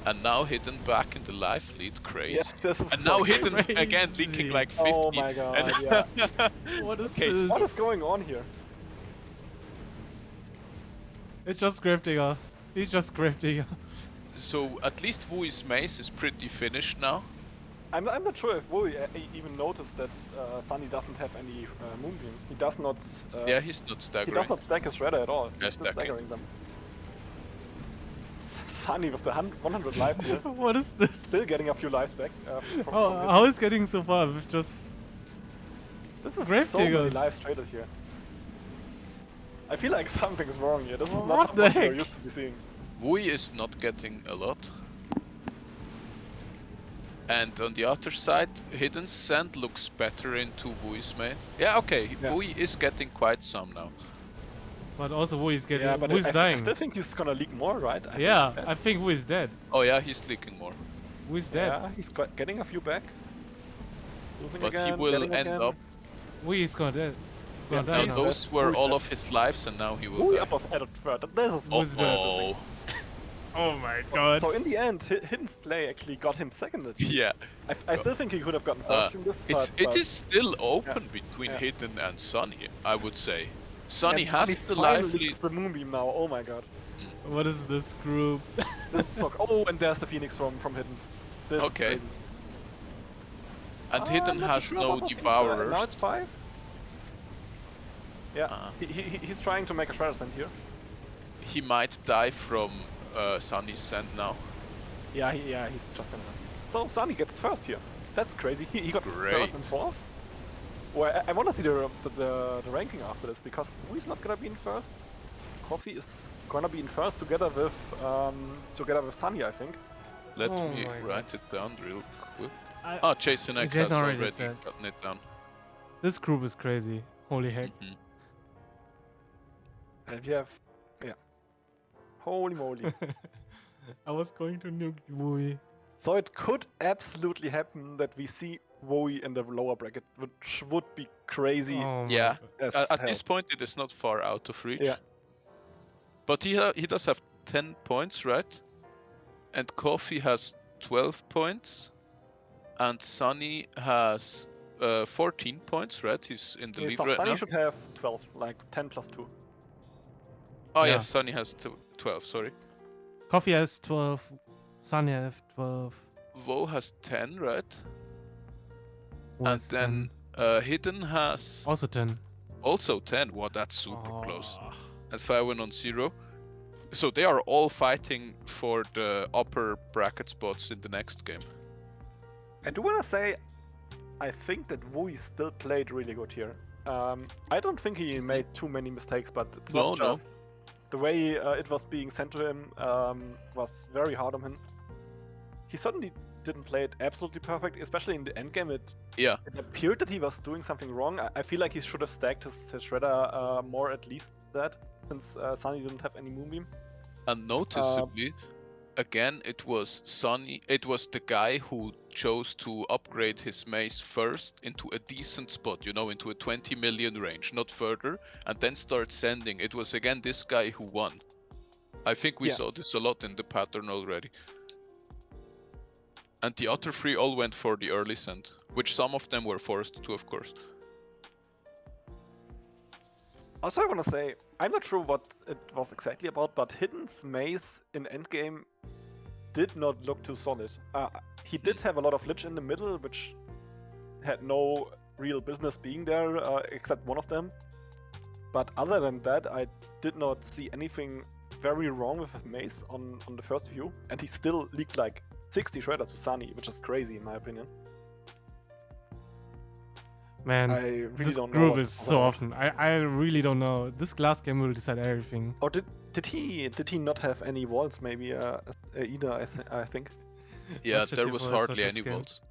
And now Hidden back in the life lead, crazy.
Yeah, this is
And
so
now
crazy.
Hidden again
Crazy.
leaking like 50.
Oh my god,
and
yeah.
What is
Okay,
this?
What is going on here?
It's just Gravedigger. He's just Gravedigger.
So at least Wui's mace is pretty finished now.
I'm not sure if Wooly even noticed that Sunny doesn't have any Moonbeam. He does not.
Yeah, he's not
he
staggering.
does not stack his Shredder at all.
Yeah,
He's still
stacking.
staggering them. Sunny with the 100 lives here,
What is this?
still getting a few lives back. From
Oh,
him.
how is getting so far with just...
This is
Grave
so many
Diggers.
lives traded here. I feel like something's wrong here. This is
What
not
the
what we're
heck?
used to be seeing.
Wui is not getting a lot. And on the other side, Hidden Sand looks better into Wui's main. Yeah, okay,
Yeah.
Wui is getting quite some now.
But also Wu is getting...
Yeah, but
Wu is
I
dying.
still think he's gonna leak more, right? I think
Yeah,
he's dead.
I think Wu is dead.
Oh yeah, he's leaking more.
Wu is dead.
Yeah, he's getting a few back. Losing
But he
again,
will
getting
end
again.
up.
Wu is gonna dead.
Yeah,
Gonna
Now
die
he's
now.
those were
Wui's
all
dead.
of his lives and now he will
Wooly
die.
up of added third. This is
Wui's dead.
Oh,
Oh my god.
So in the end, Hidden's play actually got him second. At least.
yeah.
I still think he could have gotten
Uh,
first from this,
It
but
is still open between
Yeah.
Hidden and Sunny, I would say. Sunny
and
has
Sunny
the
finally
lively.
gets the Moonbeam now. Oh my god,
What is this group?
this is so. Oh, and there's the Phoenix from Hidden. This
Okay.
is crazy.
And Hidden
I'm not
has
sure
no
about these,
Devourers.
Now it's 5. Yeah,
Uh.
he's trying to make a Shredder Sand here.
He might die from Sunny's sand now.
Yeah, he's just gonna. So Sunny gets first here. That's crazy. He got first
Great.
and fourth. Well, I want to see the ranking after this because who is not gonna be in first? Coffee is gonna be in first together with Sunny, I think.
Let
Oh
me
my God.
write it down real quick.
I-
Oh, Jason Egg
Jason
has
already
already
did that.
gotten it down.
This group is crazy. Holy heck.
Mhm.
And we have, yeah. Holy moly.
I was going to nuke Wui.
So it could absolutely happen that we see Woey in the lower bracket, which would be crazy.
Oh my
Yeah.
God.
as
At
hell.
this point, it is not far out of reach.
Yeah.
But he does have 10 points, right? And Coffee has 12 points. And Sunny has 14 points, right? He's in the
Yeah,
lead
so
right
Sunny
now.
should have 12, like 10 plus 2.
Oh yeah,
Yeah.
Sunny has 12, sorry.
Coffee has 12. Sunny has 12.
Vo has 10, right?
Wu
And
has
then
10.
Hidden has
Also 10.
also 10. Wow, that's super close.
Oh.
And Firewin on 0. So they are all fighting for the upper bracket spots in the next game.
I do want to say, I think that Wooey still played really good here. I don't think he made too many mistakes, but it
No,
was
no.
just the way it was being sent to him was very hard on him. He certainly didn't play it absolutely perfect, especially in the end game. It
Yeah,
appeared that he was doing something wrong. I feel like he should have stacked his Shredder more at least that, since Sunny didn't have any Moonbeam.
and noticeably, again, it was Sunny. It was the guy who chose to upgrade his mace first into a decent spot, you know, into a 20 million range, not further, and then start sending. It was again this guy who won. I think we
Yeah.
saw this a lot in the pattern already. And the other three all went for the early send, which some of them were forced to, of course.
Also, I want to say, I'm not sure what it was exactly about, but Hidden's maze in endgame did not look too solid. He did have a lot of lich in the middle, which had no real business being there, except one of them. But other than that, I did not see anything very wrong with his maze on the first view, and he still leaked like 60 shredders to Sunny, which is crazy in my opinion.
Man,
I really
this
don't know.
group
what
is
it's
so
about.
often. I really don't know. This last game will decide everything.
Oh, did he not have any walls? Maybe either. I think.
Yeah,
Not
there was
Chatiful is
hardly
such a
any
scam.
vaults.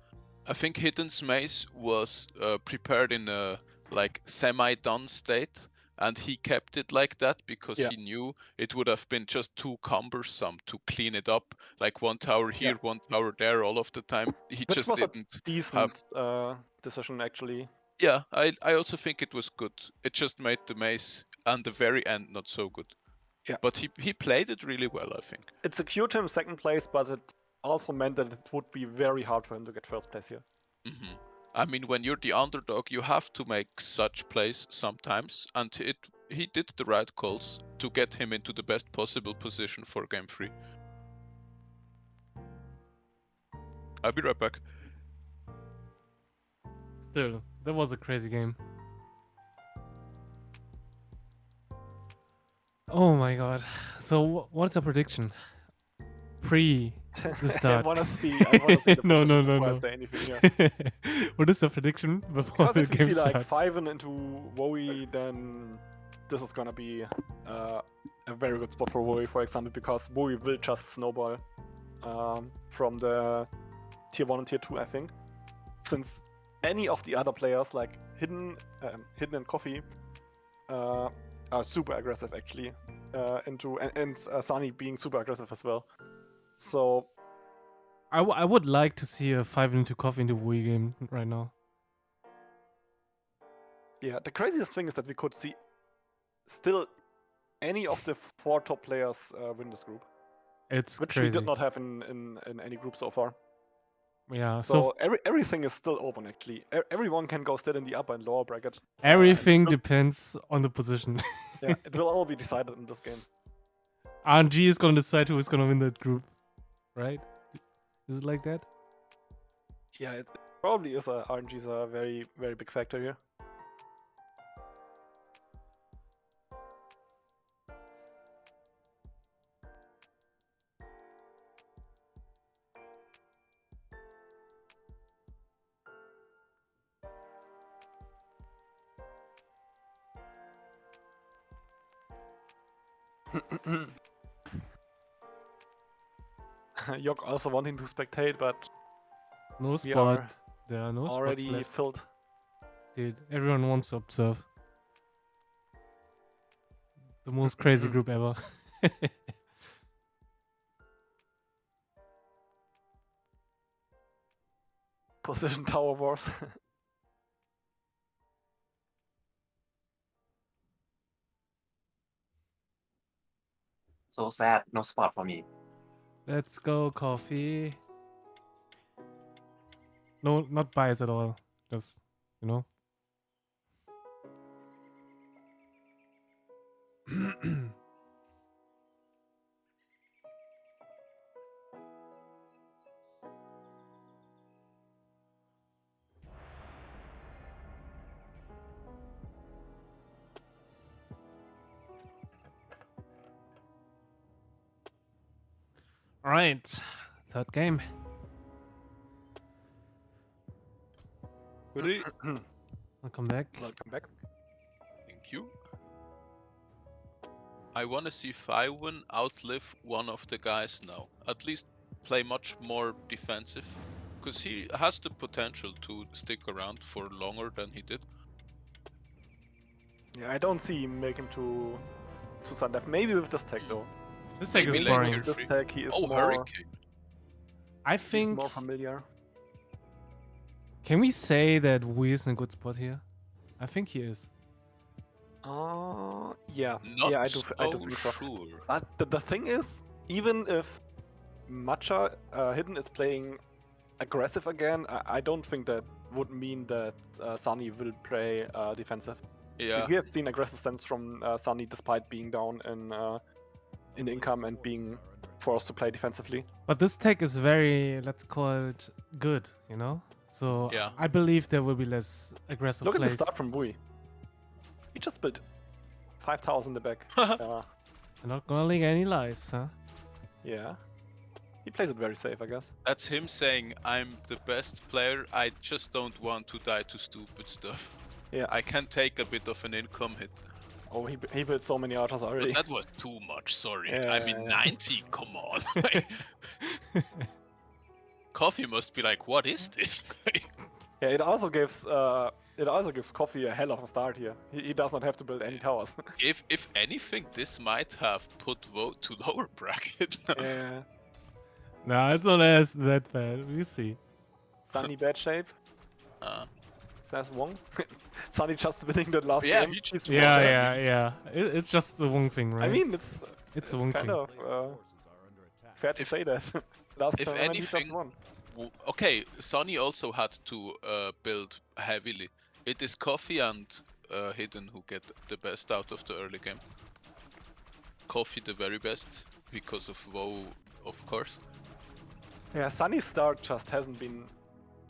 I think Hidden's maze was prepared in a like semi-done state, and he kept it like that because
Yeah.
he knew it would have been just too cumbersome to clean it up. Like one tower here,
Yeah.
one tower there, all of the time. He
Which
just
was a
didn't have.
decent decision actually.
Yeah, I also think it was good. It just made the maze and the very end not so good.
Yeah.
But he played it really well, I think.
It secured him second place, but it also meant that it would be very hard for him to get first place here.
hmm I mean, when you're the underdog, you have to make such plays sometimes, and he did the right calls to get him into the best possible position for game 3. I'll be right back.
Still, that was a crazy game. Oh my god. So, what's your prediction? Pre the
I
start.
wanna see the
No, no,
position
no,
before I
no.
say anything here.
What is the prediction before
Because
the
if we
game
see like
starts?
5 into Wowie, then this is gonna be a very good spot for Wowie, for example, because Wowie will just snowball from the tier 1 and tier 2, I think. Since any of the other players, like Hidden and Coffee, are super aggressive actually, and Sunny being super aggressive as well. So
I would like to see a 5 into coffee into Wii game right now.
yeah, the craziest thing is that we could see still any of the 4 top players win this group,
It's
which we
crazy.
did not have in any group so far.
Yeah,
So everything is still open actually. Everyone can go still in the upper and lower bracket.
everything
and it
depends on the position.
will, yeah, it will all be decided in this game.
RNG is gonna decide who is gonna win that group, right? Is it like that?
Yeah, it probably is. RNG is a very big factor here. Yok also wanting to spectate, but
No
we
spot.
are
There are no spots
already
left.
filled.
Dude, everyone wants to observe. The most crazy group ever.
Position Tower Wars.
So sad, no spot for me.
Let's go, coffee. No, not bias at all. Just, you know. All right, third game.
Ready?
Welcome back.
Welcome back.
Thank you. I want to see Faiwen outlive one of the guys now. At least play much more defensive. Because he has the potential to stick around for longer than he did.
Yeah, I don't see him make him to Sundef. Maybe with this tech though.
This take
Maybe
is
later.
boring.
With this
Free.
tech he is
Oh,
more,
Hurricane.
I
he's
think.
more familiar.
Can we say that Wii is in a good spot here? I think he is.
Yeah.
Not
yeah, I
so
do think so.
sure.
But the thing is, even if Matcha Hidden is playing aggressive again, I don't think that would mean that Sunny will play defensive.
Yeah.
We have seen aggressive stance from Sunny despite being down in income and being forced to play defensively.
But this tech is very, let's call it, good, you know? So
Yeah.
I believe there will be less aggressive
Look at the
plays.
start from Wui. He just built 5,000 in the back.
I'm not gonna leak any lies, huh?
Yeah. He plays it very safe, I guess.
That's him saying, I'm the best player, I just don't want to die to stupid stuff.
Yeah.
I can take a bit of an income hit.
Oh, he built so many archers
But
already.
that was too much, sorry.
Yeah,
I mean,
yeah.
90, come on. Coffee must be like, what is this?
Yeah, it also gives Coffee a hell of a start here. He does not have to build any towers.
If anything, this might have put vote to lower bracket.
Yeah.
Nah, it's not as that bad. We'll see.
Sunny bad shape, says Wong. Sunny just winning that last
Yeah,
game.
he just-
He's
Yeah,
bad shape.
yeah. It's just the one thing, right?
I mean, it's
it's the one
kind
thing.
of fair to say that. Last
if
tournament he just
anything,
won.
Okay, Sunny also had to build heavily. It is Coffee and Hidden who get the best out of the early game. Coffee the very best because of WoW, of course.
Yeah, Sunny's start just hasn't been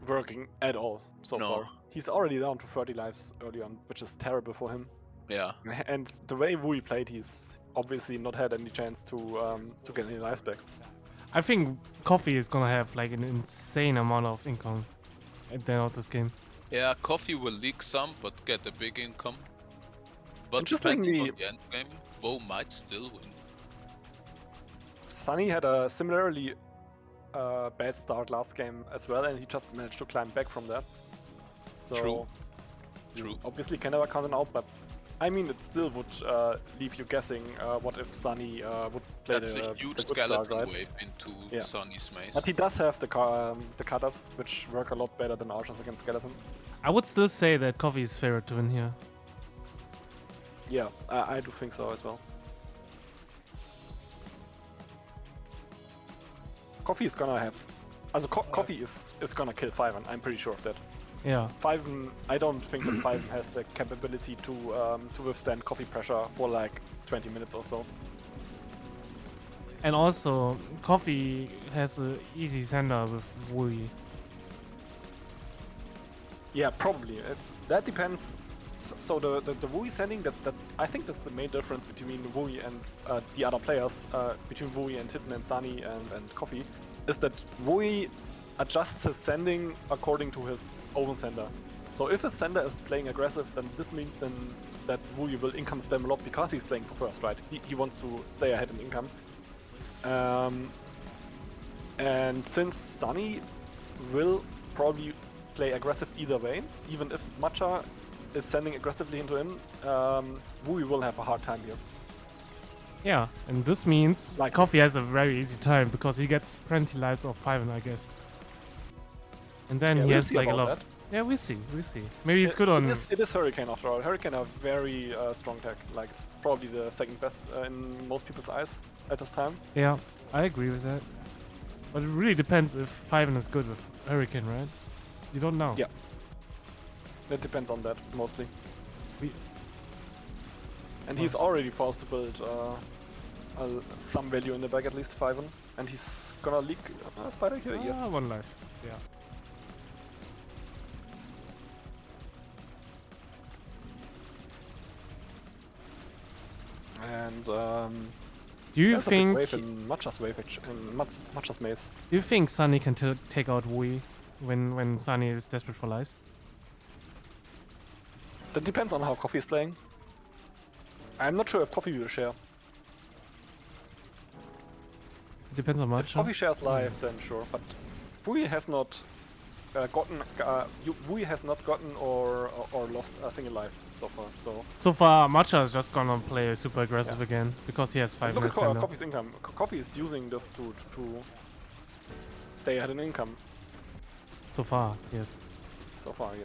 working at all so
No.
far. He's already down to 30 lives early on, which is terrible for him.
Yeah.
And the way Wui played, he's obviously not had any chance to get any lives back.
I think Coffee is gonna have like an insane amount of income at the end of this game.
Yeah, Coffee will leak some, but get a big income. But
Interestingly-
depending on the end game, WoW might still win.
Sunny had a similarly bad start last game as well, and he just managed to climb back from that. So
True.
you
True.
obviously can never count it out, but I mean, it still would leave you guessing what if Sunny would play
That's
the
a huge
the good
skeleton
start, right?
wave into
Yeah.
Sunny's maze.
But he does have the cutters, which work a lot better than archers against skeletons.
I would still say that Coffee is favorite to win here.
Yeah, I do think so as well. Coffee is gonna have... Also, Coffee is gonna kill Fiven, I'm pretty sure of that.
Yeah.
Fiven, I don't think that Fiven has the capability to withstand coffee pressure for like 20 minutes or so.
And also, Coffee has a easy sender with Wui.
Yeah, probably. That depends. So the Wui sending, that's I think that's the main difference between Wui and the other players, between Wui and Hidden and Sunny and Coffee, is that Wui adjusts his sending according to his own sender. So if his sender is playing aggressive, then this means then that Wui will income spam a lot because he's playing for first, right? He wants to stay ahead in income. And since Sunny will probably play aggressive either way, even if Matcha is sending aggressively into him, Wui will have a hard time here.
Yeah, and this means
Like-
Coffee has a very easy time because he gets plenty lives of 5, I guess. And then
Yeah,
he
we'll
has
see
like a
about
lot.
that.
Yeah, we see. Maybe he's good on.
It is Hurricane after all. Hurricane are very strong tech. Like it's probably the second best in most people's eyes at this time.
Yeah, I agree with that. But it really depends if 5 is good with Hurricane, right? You don't know.
Yeah. It depends on that mostly.
We-
And he's already forced to build some value in the back, at least 5, and he's gonna leak Spider here. Yes.
1 life. Yeah.
And
Do you
there's a big
think?
wave in Matcha's wave, in Matcha's maze.
Do you think Sunny can take out Wui when Sunny is desperate for lives?
That depends on how Coffee is playing. I'm not sure if Coffee will share.
It depends on
If
much.
Coffee shares live, then sure. But Wui has not gotten or lost a single life so far. So
So far, Matcha is just gonna play super aggressive
Yeah.
again because he has 5
look at
minutes.
Coffee's income. Coffee is using this to stay ahead in income
So far, yes.
so far. Yeah.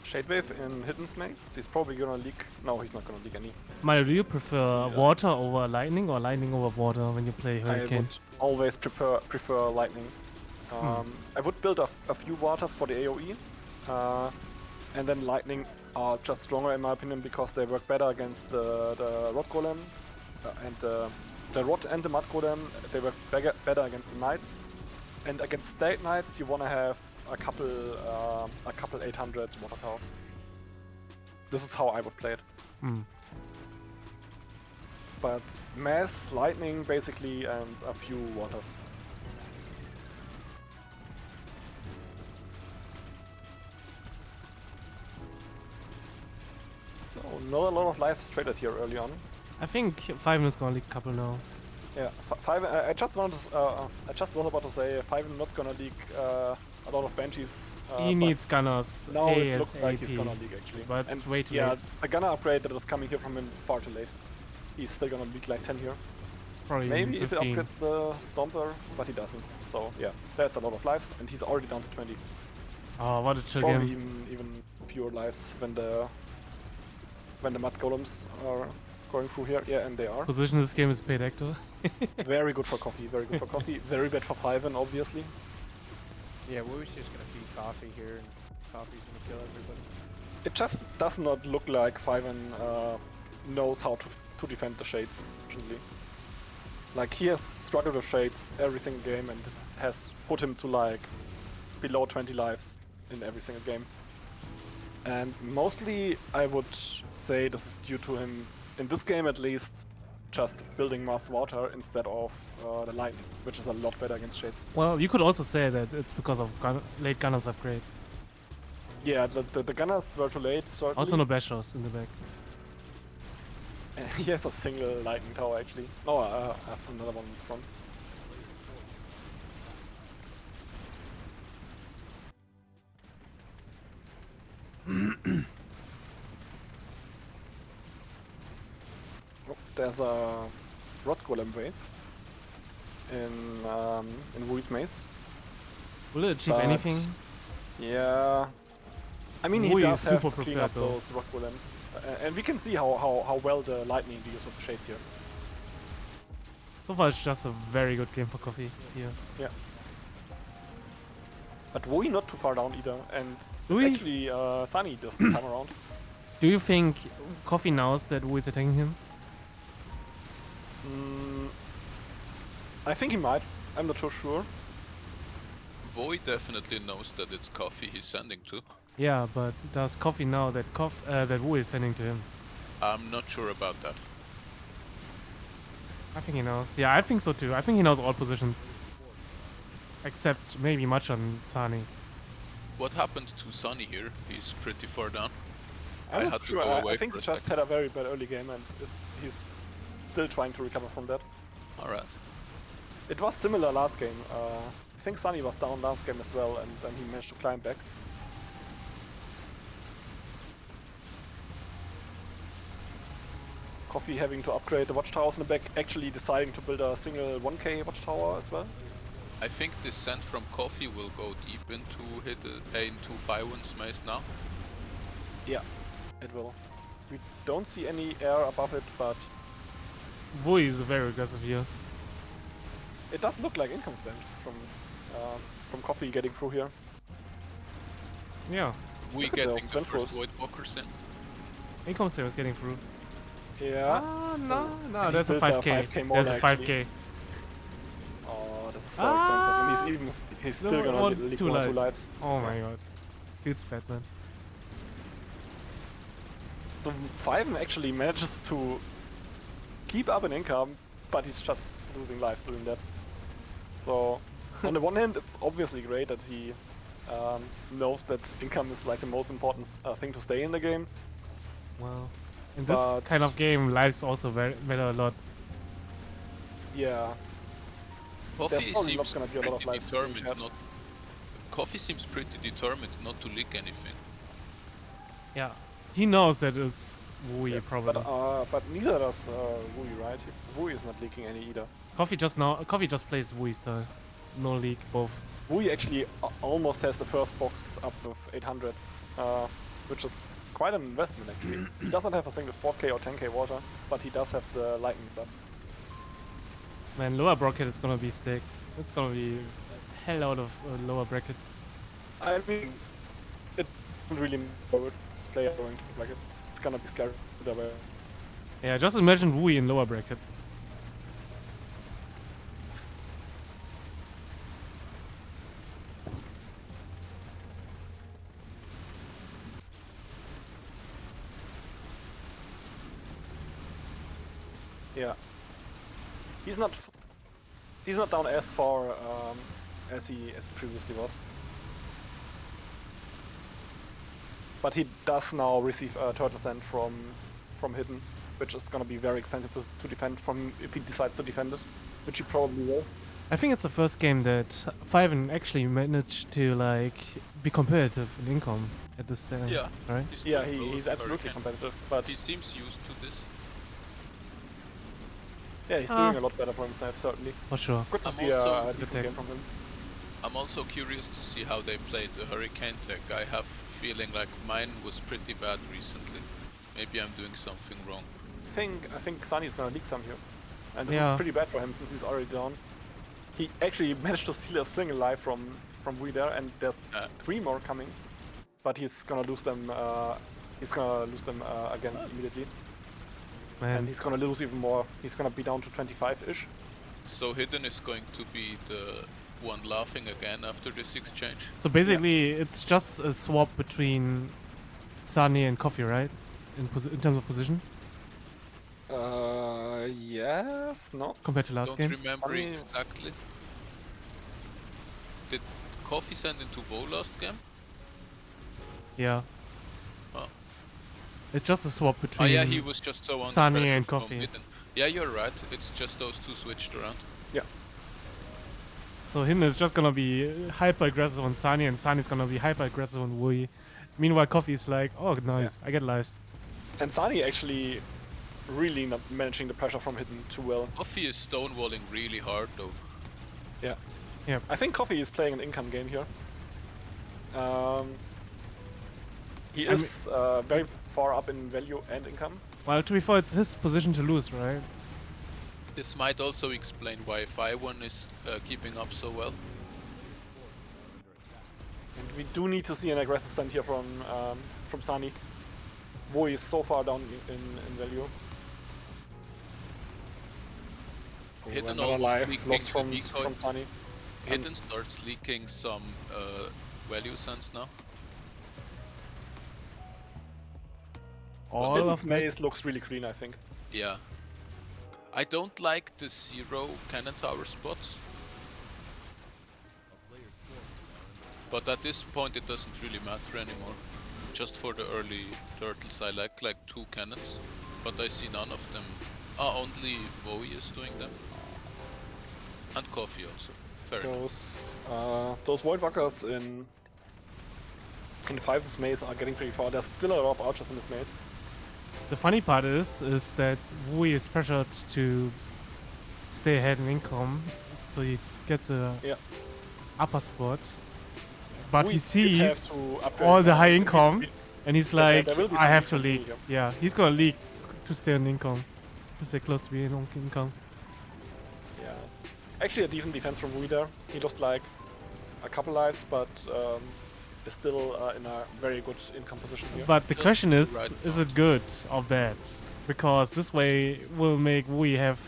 Shade Wave in Hidden's maze. He's probably gonna leak. No, he's not gonna leak any.
Mario, do you prefer
Yeah.
water over lightning or lightning over water when you play
I
Hurricane?
would always prefer lightning. I would build a few waters for the AoE, and then lightning are just stronger in my opinion because they work better against the rod golem and the rod and the mud golem. They work better against the knights, and against state knights you want to have a couple 800 water towers. This is how I would play it.
Hmm.
But mass, lightning basically, and a few waters. So not a lot of lives traded here early on.
I think 5 is gonna leak a couple now.
Yeah, five. I just wanted to. I just was about to say 5 not gonna leak a lot of banshees.
He
but
needs gunners.
now it looks like he's
ASAP.
gonna leak actually.
But it's
And
way too
yeah,
late.
a gunner upgrade that is coming here from him far too late. He's still gonna leak like 10 here.
Probably
Maybe if it
15.
upgrades the Stomper, but he doesn't. So yeah, that's a lot of lives, and he's already down to 20.
Oh, what a chill
Probably
game.
even pure lives when the mud golems are going through here. Yeah, and they are.
Position this game is paid actor.
Very good for coffee. Very good for coffee. Very bad for Fiven, obviously.
Yeah, Wu's just gonna feed Coffee here, and Coffee's gonna kill everybody.
It just does not look like Fiven knows how to defend the shades. Actually, like he has struggled with shades every single game, and it has put him to like below 20 lives in every single game. And mostly, I would say this is due to him, in this game at least, just building Mass Water instead of the Lightning, which is a lot better against Shades.
Well, you could also say that it's because of late Gunners upgrade.
Yeah, the Gunners were too late, certainly.
Also no Bashos in the back.
He has a single Lightning Tower, actually. No, another one in front. Oh, there's a Rod Golem wave in Wui's maze.
Will it achieve
But-
anything?
Yeah. I mean, he
Wui
does
is
have
super
to clean
prepared
up
though.
those Rock Golems. And we can see how well the Lightning deals with the Shades here.
So far, it's just a very good game for Coffee here.
Yeah. But Wui not too far down either, and
Wui-
it's actually Sunny this time around.
Do you think Coffee knows that Wu is attacking him?
I think he might. I'm not so sure.
Void definitely knows that it's Coffee he's sending to.
Yeah, but does Coffee know that that Wu is sending to him?
I'm not sure about that.
I think he knows. Yeah, I think so too. I think he knows all positions. Except maybe much on Sunny.
What happened to Sunny here? He's pretty far down.
I'm
I
not
had to
sure.
go
I
away
think
for
he
a
just
second.
had a very bad early game, and he's still trying to recover from that.
Alright.
It was similar last game. I think Sunny was down last game as well, and then he managed to climb back. Coffee having to upgrade the watchtowers in the back, actually deciding to build a single 1k watchtower as well.
I think this send from Coffee will go deep into Firewood's maze now.
Yeah, it will. We don't see any air above it, but
Wu is very aggressive here.
it does look like income spam from Coffee getting through here.
Yeah,
We
Look at
getting
those
the
Zenfros.
first Void Walkers in.
income is getting through.
Yeah.
Ah, no, no,
And he
that's a
builds a
5k.
5K more
There's a
actually.
5k.
Oh, this is so expensive. And he's
No,
still gonna
one-
leak
two
one or two
lives.
lives.
Oh my god. It's Batman.
So Fiven actually manages to keep up an income, but he's just losing lives doing that. So on the one hand, it's obviously great that he knows that income is like the most important thing to stay in the game.
Well, in this
But-
kind of game, lives also matter a lot.
Yeah,
Coffee
probably not
seems
gonna be a lot of
pretty
lives in
determined
chat.
not. Coffee seems pretty determined not to leak anything.
Yeah, he knows that it's Wu
yeah,
probably.
but neither does Wui, right? Wui is not leaking any either.
Coffee just plays Wu style. No leak, both.
Wui actually almost has the first box up with 800s, which is quite an investment actually. He does not have a single 4k or 10k water, but he does have the lightnings up.
Man, lower bracket is gonna be stick. It's gonna be hell out of lower bracket.
I mean, it doesn't really matter what player going to bracket. It's gonna be scary either way.
Yeah, just imagine Wu in lower bracket.
Yeah. He's not down as far as he previously was. But he does now receive a turtle send from Hidden, which is gonna be very expensive to defend from if he decides to defend it, which he probably will.
I think it's the first game that Fiven actually managed to like be competitive in income at this time.
Yeah.
Right?
He's
Yeah,
still low
he's
with
absolutely
Hurricane.
competitive, but
He seems used to this.
Yeah, he's doing a lot better for himself, certainly.
For sure.
Good to
I'm
see
also
a
It's a
decent
good
game from him.
I'm also curious to see how they played the Hurricane tech. I have feeling like mine was pretty bad recently. Maybe I'm doing something wrong.
I think Sunny is gonna leak some here. And this
Yeah.
is pretty bad for him since he's already down. He actually managed to steal a single life from Wui there, and there's 3 more coming. But he's gonna lose them again immediately. And
Man.
he's gonna lose even more. He's gonna be down to 25-ish.
So Hidden is going to be the one laughing again after this exchange.
So basically, it's just a swap between Sunny and Coffee, right? In terms of position,
Yes, no.
compared to last
Don't
game.
remember
Funny-
exactly. Did Coffee send into Voe last game?
Yeah.
Oh.
It's just a swap
Oh
between.
yeah, he was just so under
Sunny
pressure
and
from
Coffee.
Hidden. Yeah, you're right. It's just those two switched around.
So him is just gonna be hyper aggressive on Sunny, and Sunny's gonna be hyper aggressive on Wui. Meanwhile, Coffee is like, oh nice, I get lives.
And Sunny actually really not managing the pressure from Hidden too well.
Coffee is stonewalling really hard though.
I think Coffee is playing an income game here. He
I mean-
is very far up in value and income.
Well, to be fair, it's his position to lose, right?
This might also explain why 5-1 is keeping up so well.
And we do need to see an aggressive send here from Sunny. Wui is so far down in value. Oh,
Hidden
another
almost
life
leaking
lost
the
from
decoy.
Sunny.
Hidden starts leaking some value sense now.
All
Hidden's
of that.
maze looks really clean, I think.
Yeah. I don't like the 0 cannon tower spots. But at this point it doesn't really matter anymore. Just for the early turtles I like 2 cannons. But I see none of them. Only Voe is doing them. And Coffee also. Fair enough.
Those Voidwalkers in 5's maze are getting pretty far. There's still a lot of archers in this maze.
The funny part is that Wui is pressured to stay ahead in income, so he gets a
Yeah.
upper spot. But
Wui
he
did have
sees
to upgrade
all the
now.
high
He's-
income, and he's
there
like,
will be
I
some
have to
income
leak.
here.
Yeah, he's gonna leak to stay on income, to stay close to being on income.
Yeah. Actually, a decent defense from Wui there. He lost like a couple lives, but is still in a very good income position here.
But the
Just
question
the
is
right
it good or bad? Because this way will make Wui have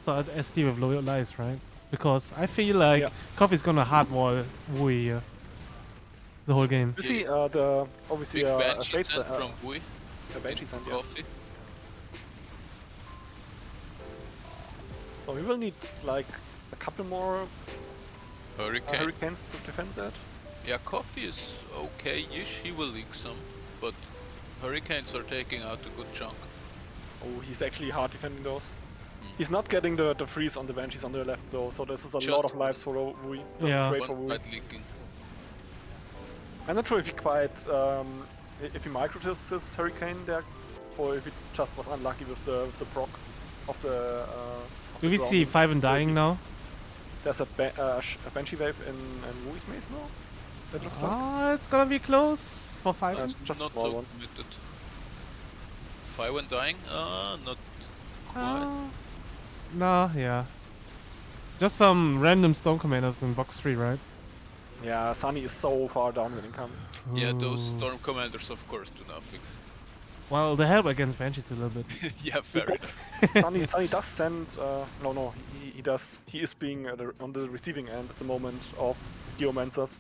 start SD with low lives, right? Because I feel like
Yeah.
Coffee's gonna hardwall Wui here the whole game.
You see, obviously
Big
a
Banshee
Shade
sent from Voe.
a Banshee send, yeah.
Coffee.
So we will need like a couple more
Hurricane.
Hurricanes to defend that.
Yeah, Coffee is okay-ish. He will leak some. But Hurricanes are taking out a good chunk.
Oh, he's actually hard defending those.
Hmm.
He's not getting the freeze on the Banshees on the left though, so this is a
Just
lot of lives for Wui. This
Yeah.
is great for
One
Wui.
quite leaking.
I'm not sure if he quite if he microtised his Hurricane there, or if he just was unlucky with the proc of the. Of
Do
the
we
ground.
see Five dying now?
There's a Banshee wave in Wui's maze now. That looks like.
Ah, it's gonna be close for Five.
It's just a
Not
small
so
one.
committed. 5-1 dying? Not quite.
No, yeah. Just some random Storm Commanders in box 3, right?
Yeah, Sunny is so far down in income.
Yeah, those
Ooh.
Storm Commanders of course do nothing.
Well, they help against Banshees a little bit.
Yeah, fair enough.
Sunny does send. No, he does. He is being on the receiving end at the moment of Geomancers,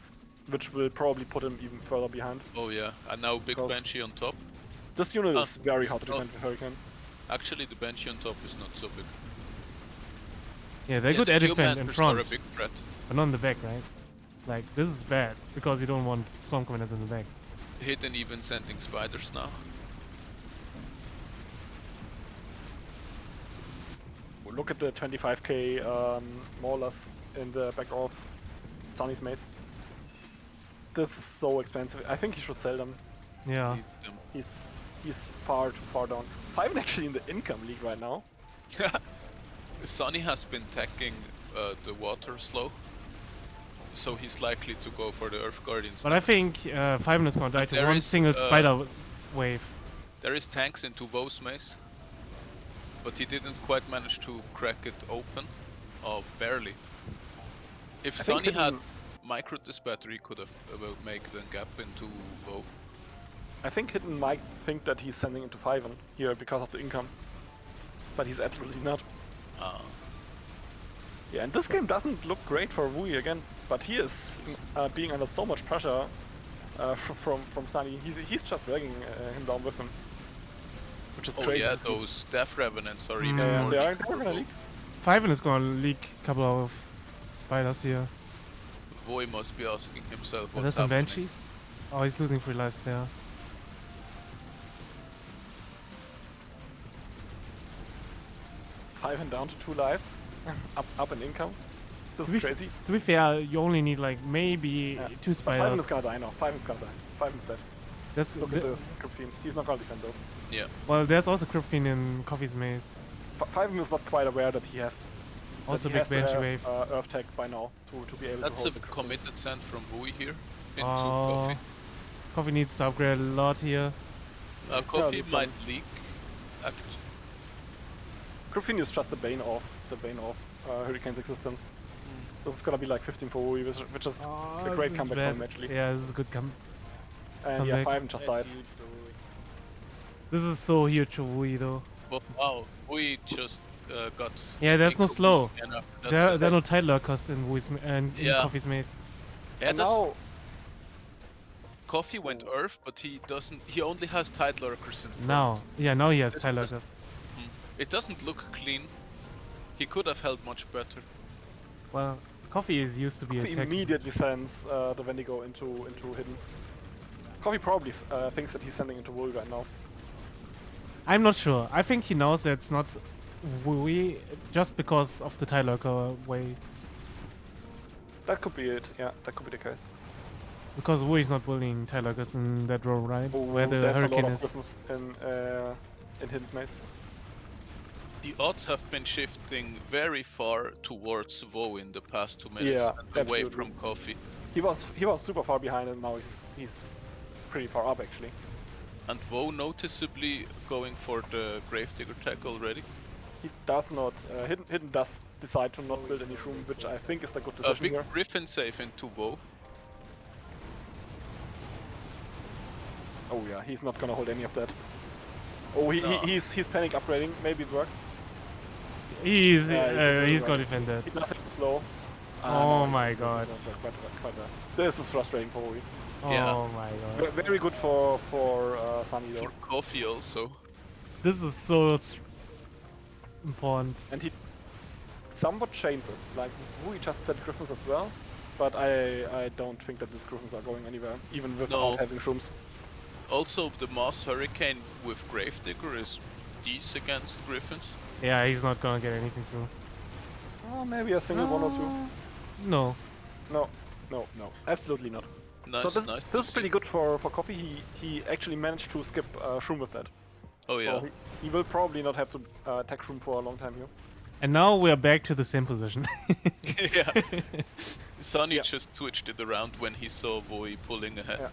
which will probably put him even further behind.
Oh yeah, and now Big
Because-
Banshee on top.
This unit
Ah.
is very hard to
Oh.
defend with Hurricane.
Actually, the Banshee on top is not so big.
Yeah, they're
Yeah,
good
the
at defend in
Geomancers are
front,
a big threat.
but not in the back, right? Like, this is bad, because you don't want Storm Commanders in the back.
Hidden even sending spiders now.
Look at the 25k more or less in the back of Sunny's maze. This is so expensive. I think he should sell them.
Yeah.
Need them.
He's far too far down. 5 actually in the income league right now.
Sonny has been attacking the water slow, so he's likely to go for the Earth Guardians.
But I
next.
think Fiven is gonna die to
There
one
is,
single spider wave.
There is tanks into Vo's maze, but he didn't quite manage to crack it open, or barely. If
I think
Sonny had
hidden-
micro battery, he could have made the gap into Vo.
I think Hidden might think that he's sending into Fiven here because of the income. But he's absolutely not.
Ah.
Yeah, and this game doesn't look great for Wui again, but he is being under so much pressure from Sunny. He's just dragging him down with him, which is
Oh
crazy.
yeah,
to see.
those Death Revenants are even
Yeah,
more
they are
leaked
gonna
for
leak.
Fiven is gonna leak a couple of spiders here.
Voi must be asking himself
There's
what's
some
happening.
banshees. Oh, he's losing 3 lives there.
Fiven down to 2 lives, up in income. This
To
is
be f-
crazy.
To be fair, you only need like maybe
Yeah.
2
But Fiven
spiders.
is gonna die now. Fiven's gonna die. Fiven's dead.
That's,
Look at this Crypt Fiends. He's not gonna defend those.
Yeah.
well, there's also Crypt Fiend in Coffee's maze.
Fiven is not quite aware that he has.
Also
that he
big
has to
Banshee
have,
wave.
Earth Tech by now to be able
That's
to
a
hold the Crypt Fiends.
committed send from Vui here into
Oh,
Coffee.
Coffee needs to upgrade a lot here.
It's gonna
Coffee
do some-
might leak.
Crypt Fiend is just the bane of Hurricane's existence. This is gonna be like 15 for Wui, which is
Oh,
a great
this is
comeback
bad.
from him actually.
Yeah, this is a good
And yeah,
comeback.
Fiven just died.
That's huge for Wui.
This is so huge for Wui though.
But wow, Vui just got.
Yeah, there's no
Nico
slow.
and, that's
There
it.
are no tide lurkers in in
Yeah.
Coffee's maze.
Yeah,
And
that's-
now,
Coffee went Earth, but he doesn't. He only has Tide Lurkers in front.
Now, yeah, now he has
This
tide
is-
lurkers.
It doesn't look clean. He could have held much better.
Well, Coffee is used to be
Coffee
attacking.
immediately sends the Wendigo into Hidden. Coffee probably thinks that he's sending into Wui right now.
I'm not sure. I think he knows that it's not Wui just because of the tide lurker way.
That could be it. Yeah, that could be the case.
Because Wui is not bullying tide lurkers in that row, right?
Oh,
Where the
that's
hurricane
a lot
is.
of Griffins in Hidden's maze.
The odds have been shifting very far towards Vo in the past 2 minutes,
Yeah,
and away
absolutely.
from Coffee.
He was super far behind, and now he's pretty far up actually.
And Vo noticeably going for the Gravedigger tag already.
He does not. Hidden does decide to not build any shroom, which I think is the good
A
decision
big
here.
Griffin save into Vo.
Oh yeah, he's not gonna hold any of that. Oh,
No.
he's panic upgrading. Maybe it works.
He's
Yeah,
he's
right.
gonna defend that.
He does have to slow.
Oh
no,
my
he
god.
does that quite well. This is frustrating for Wui.
Yeah.
Oh my god.
Very good for Sunny though.
For Coffee also.
This is so important.
And he somewhat chains it. Like Wui just said Griffins as well, but I don't think that these Griffins are going anywhere, even without
No.
having shrooms.
Also, the Mass Hurricane with Gravedigger is these against Griffins.
Yeah, he's not gonna get anything through.
Oh, maybe a single one or two.
No.
No, absolutely not.
Nice,
So this,
nice.
this is
to
pretty
see.
good for Coffee. He actually managed to skip Shroom with that.
Oh yeah.
So he will probably not have to attack Shroom for a long time here.
And now we are back to the same position.
yeah. Sonny
Yeah.
just switched it around when he saw Voi pulling ahead.
Yeah.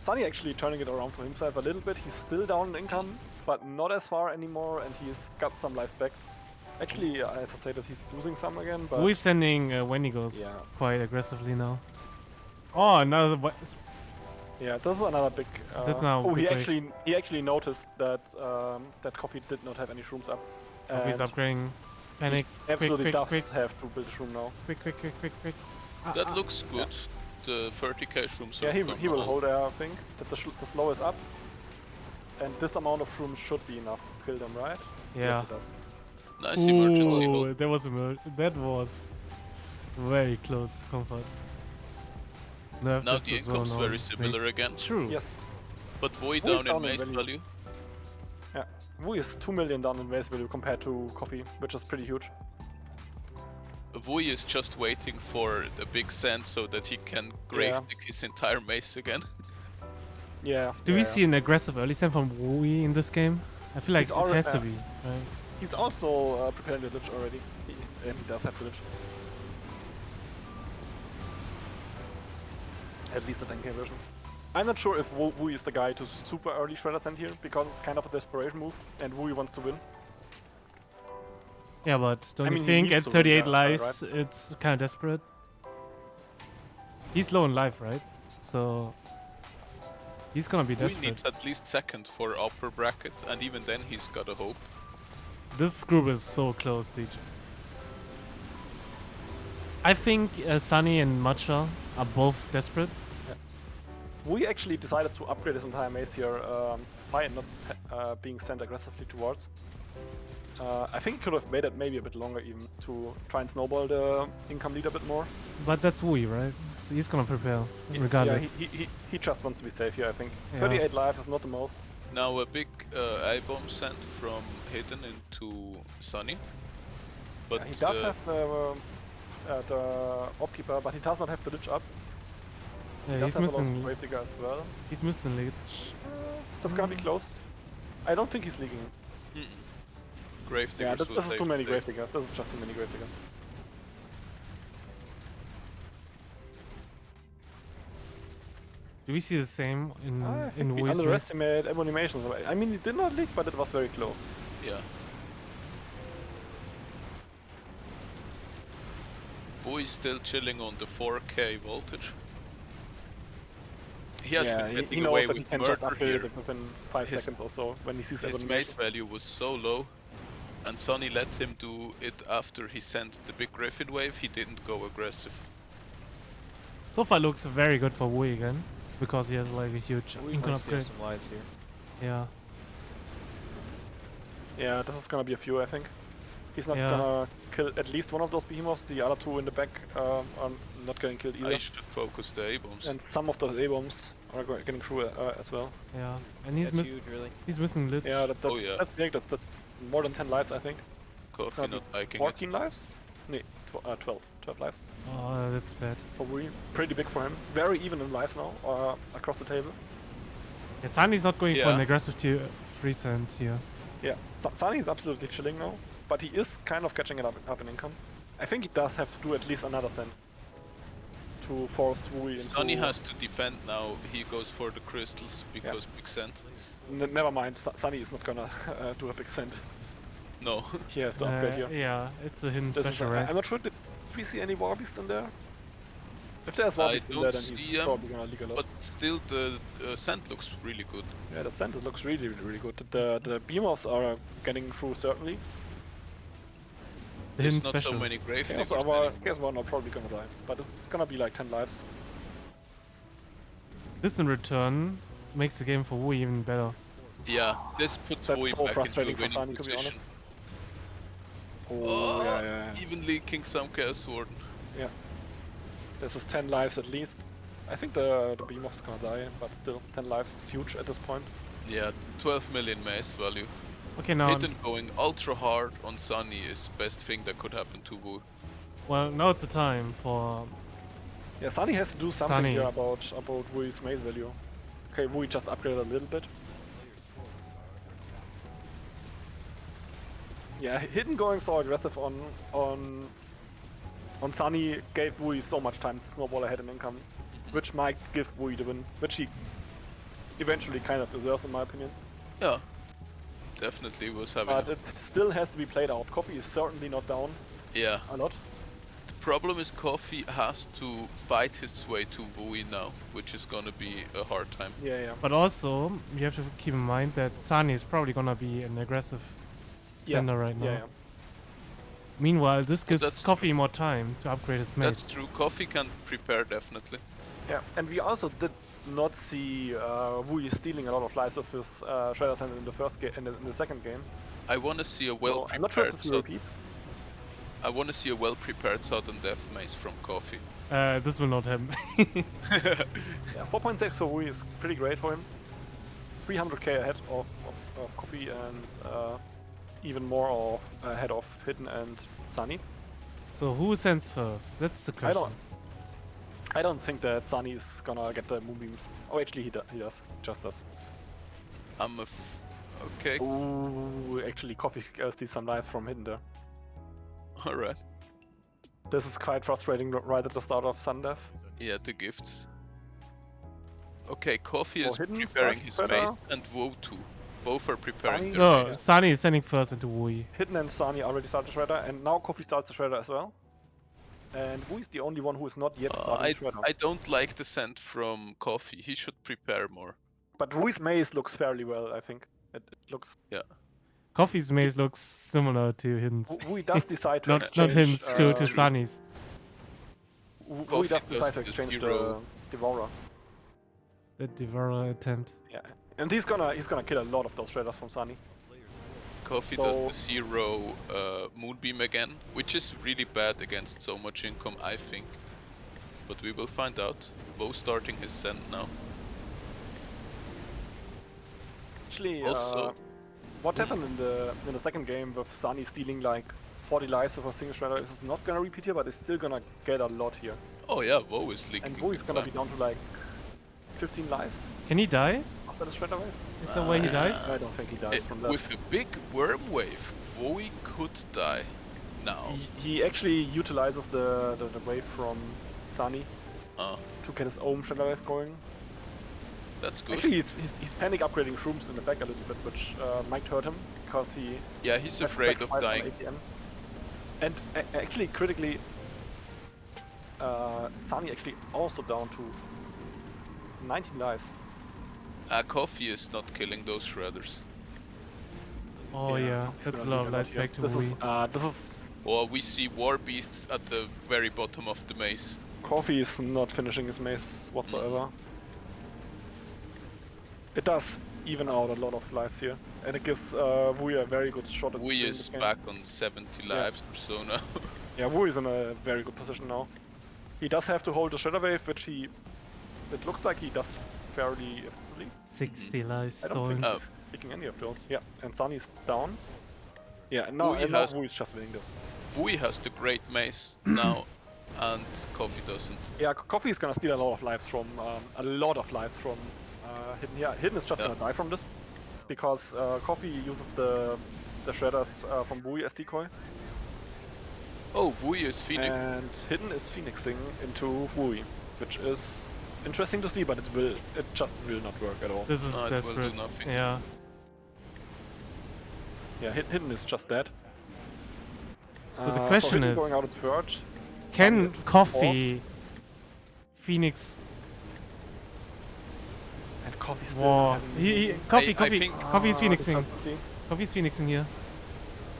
Sunny actually turning it around for himself a little bit. He's still down in income, but not as far anymore, and he's got some lives back. Actually, as I stated, he's losing some again, but
We're sending Wendigos
Yeah.
quite aggressively now. Oh, another.
yeah, this is another big.
That's now
oh,
big
he actually noticed that that Coffee did not have any shrooms up.
He's
and
upgrading. Panic.
absolutely
quick,
does
quick,
have to build a shroom now.
quick.
That looks good. The 30k shrooms.
Yeah,
are
he
gonna
will hold there, I think. That the slow is up. And this amount of shrooms should be enough to kill them, right?
Yeah.
Yes, it does.
Nice emergency hold.
Ooh, that was very close to comfort. Nerf
Now
this
the
as well
income's
now.
very similar again.
True.
Yes.
But Voi
Voi's
down in
down in
mace
value.
value.
Yeah. Wui is 2 million down in base value compared to Coffee, which is pretty huge.
Voi is just waiting for the big sand so that he can grave dig his entire mace again.
Yeah.
Do
yeah,
we
yeah.
see an aggressive early send from Wui in this game? I feel like
He's
it
alre-
has to be, right?
He's also preparing the Lich already. He does have the Lich. At least the 10k version. I'm not sure if Wui is the guy to super early Shredder Send here, because it's kind of a desperation move, and Wui wants to win.
Yeah, but don't
mean,
you
he
think
needs
at
to win
38
as well,
lives it's kind of desperate? He's low in life, right? So he's gonna be
Wui
desperate.
needs at least second for upper bracket, and even then he's got a hope.
This group is so close to each other. I think Sunny and Matcha are both desperate.
Wui actually decided to upgrade his entire maze here by not being sent aggressively towards. I think he could have made it maybe a bit longer even to try and snowball the income lead a bit more.
But that's Wui, right? So he's gonna prepare regardless.
Yeah, he just wants to be safe here, I think.
Yeah.
38 life is not the most.
Now a big I-bomb sent from Hidden into Sunny. But
Yeah, he does have the Orb Keeper, but he does not have the Lich up.
Yeah,
He does
he's
have a lot of
missing.
Grave Digger as well.
He's missing Lich.
That's gonna be close. I don't think he's leaking.
Grave
Yeah,
Diggers
this
will
is
save
too many
the
Grave
day.
Diggers. This is just too many Grave Diggers.
Do we see the same in
I think we
Wui's race?
underestimate animations. I mean, it did not leak, but it was very close.
Yeah. Wui is still chilling on the 4k voltage. He has been
he
getting
knows
away
that he
with
can just
murder
upgrade
here.
it within 5
His-
seconds or so when he sees
His
everyone
mace value was so low, and Sonny let him do it after he sent the big Griffin wave. He didn't go aggressive.
So far looks very good for Wui again, because he has like a huge
We
income
might see
upgrade.
some lives here.
Yeah.
Yeah, this is gonna be a few, I think. He's not
Yeah.
gonna kill at least one of those behemoths. The other two in the back are not getting killed either.
I should focus the A-bombs.
And some of those A-bombs are getting through as well.
Yeah. And he's
That's huge, really.
he's missing Lich.
Yeah, that's
Oh, yeah.
that's big. That's more than 10 lives, I think.
Coffee
gonna be
not liking
14 lives? No, 12 lives.
Oh, that's bad.
Probably pretty big for him. Very even in lives now, across the table.
Yeah, Sunny's not going for an
Yeah.
aggressive tier 3 send here.
Yeah, Sunny is absolutely chilling now, but he is kind of catching it up in income. I think he does have to do at least another send to force Wui into...
Sonny has to defend now. He goes for the crystals because big send.
Never mind, Sunny is not gonna do a big send.
No.
He has to upgrade here.
Yeah, it's a hidden
This is,
special, right?
I'm not sure, did we see any Warbeast in there? If there's
I
Warbeast in there,
don't
then he's
see 'em,
probably gonna leak a lot.
But still, the send looks really good.
Yeah, the send looks really good. The beamers are getting through certainly.
The hidden
There's not
special.
so many grave
Chaos
diggers
Armor,
anymore.
Chaos Warden are probably gonna die, but it's gonna be like 10 lives.
This in return makes the game for Wui even better.
Yeah, this puts
That's
Wui
so
back into a
frustrating for
winning
Sunny, to be honest.
position.
Oh, yeah.
Even leaking some Chaos Warden.
This is 10 lives at least. I think the behemoth's gonna die, but still, 10 lives is huge at this point.
Yeah, 12 million mace value.
Okay, now,
Hidden going ultra hard on Sunny is best thing that could happen to Wui.
well, now it's the time for
Yeah, Sunny has to do something
Sunny.
here about Wui's maze value. Okay, Wui just upgraded a little bit. Yeah, Hidden going so aggressive on Sunny gave Wui so much time to snowball ahead in income, which might give Wui the win, which he eventually kind of deserves in my opinion.
Yeah, definitely was having.
But it still has to be played out. Coffee is certainly not down
Yeah,
a lot.
the problem is Coffee has to fight his way to Wui now, which is gonna be a hard time.
Yeah.
But also, you have to keep in mind that Sunny is probably gonna be an aggressive sender right now.
Yeah.
Meanwhile, this gives
that's
Coffee more time to upgrade his mate.
That's true. Coffee can prepare definitely.
Yeah, and we also did not see Wui stealing a lot of lives of his Shredder Sand in the first game, in the second game.
I want to see a well
So I'm not sure if
prepared.
this will repeat.
I want to see a well prepared sudden death maze from Coffee.
This will not happen.
Yeah, 4.6 for Wui is pretty great for him. 300k ahead of Coffee and even more ahead of Hidden and Sunny.
So who sends first? That's the question.
I don't think that Sunny is gonna get the moonbeams. Oh, actually he does. Just does.
Okay,
Ooh, actually, Coffee steals some life from hidden there.
alright.
This is quite frustrating right at the start of Sundeath.
Yeah, the gifts. Okay, Coffee
So
is
Hidden
preparing
starts
his
better.
mace, and Woe too. Both are preparing
Sunny-
their
No,
mace.
Sunny is sending first into Wui.
Hidden and Sani already started Shredder, and now Coffee starts the Shredder as well. And who is the only one who is not yet starting the Shredder?
I don't like the scent from Coffee. He should prepare more.
But Rui's maze looks fairly well, I think. It looks.
Coffee's maze looks similar to Hidden's.
Rui does decide to
Not
exchange.
Hidden's, to
True.
Sunny's.
Rui
Coffee
does
does
decide to
the
exchange the
zero.
Devourer.
The Devourer attempt.
Yeah, and he's gonna kill a lot of those Shredders from Sunny.
Coffee
So-
does the zero Moonbeam again, which is really bad against so much income, I think. But we will find out. Woe starting his send now.
Actually,
Also-
what happened in the second game with Sunny stealing like 40 lives of a single Shredder is not gonna repeat here, but it's still gonna get a lot here.
Oh yeah, Woe is leaking.
And Rui's gonna be down to like 15 lives
Can he die?
after the Shredder wave.
Is that where he dies?
I don't think he dies from that.
With a big worm wave, Woe could die now.
He actually utilizes the wave from Sunny
Uh,
to get his own Shredder wave going.
that's good.
Actually, he's panic upgrading shrooms in the back a little bit, which might hurt him because he
Yeah, he's
has to
afraid of
sacrifice
dying.
some ATM. And actually, critically, Sunny actually also down to 19 lives.
Coffee is not killing those shredders.
Oh yeah,
he's
that's a
gonna
lot
lose
of
a
life
here.
back to
this
Wui.
this is
Or we see war beasts at the very bottom of the maze.
Coffee is not finishing his maze whatsoever. It does even out a lot of lives here, and it gives Wui a very good shot at
Wui
stealing
is
this game.
back on 70 lives or so now.
Yeah, Wui is in a very good position now. He does have to hold the Shadow Wave, which it looks like he does fairly effectively.
60 lives
I don't
stolen.
think he's taking any of those. Yeah, and Sunny's down. Yeah, and now,
Wui
and now
has-
Wui is just winning this.
Wui has the great mace now, and Coffee doesn't.
Yeah, Coffee is gonna steal a lot of lives from Hidden. Yeah, Hidden is just
Yeah.
gonna die from this because Coffee uses the shredders from Wui as decoy,
Oh, Wui is Phoenix.
and Hidden is phoenixing into Wui, which is interesting to see, but it just will not work at all.
This is
No, it will do
desperate.
nothing.
Yeah.
Yeah, Hidden is just dead.
So the question
Hidden
is,
going out at third.
Can
Sunny at
Coffee Phoenix
And Coffee still.
War? Coffee
I think-
Coffee's Phoenixing.
To see.
Coffee's Phoenixing here.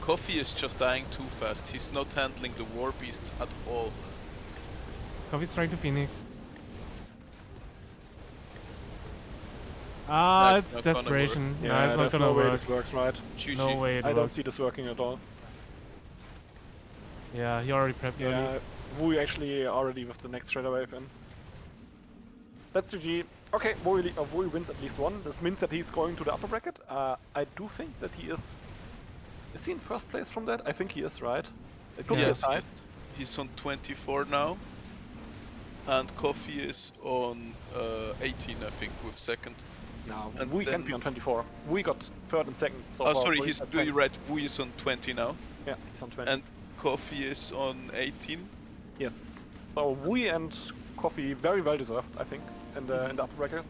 Coffee is just dying too fast. He's not handling the war beasts at all.
Coffee's trying to Phoenix. Ah,
That's
it's
not gonna work.
desperation.
Yeah,
Nah, it's not
there's
gonna
no way
work.
this works, right?
GG.
No way it
I don't
works.
see this working at all.
Yeah, he already prepped early.
Yeah, Wui actually already with the next Shredder Wave in. That's GG. Okay, Wui wins at least one. This means that he's going to the upper bracket. I do think that he is. Is he in first place from that? I think he is, right? It could be a
Yes,
tie.
yes. He's on 24 now. And Coffee is on 18, I think, with second.
No,
And
Wui can't
then-
be on 24. Wui got third and second so
Oh,
far.
sorry,
so
he's
at 20.
right. Wui is on 20 now.
Yeah, he's on 20.
And Coffee is on 18.
Yes. So Wui and Coffee very well deserved, I think, in the upper bracket.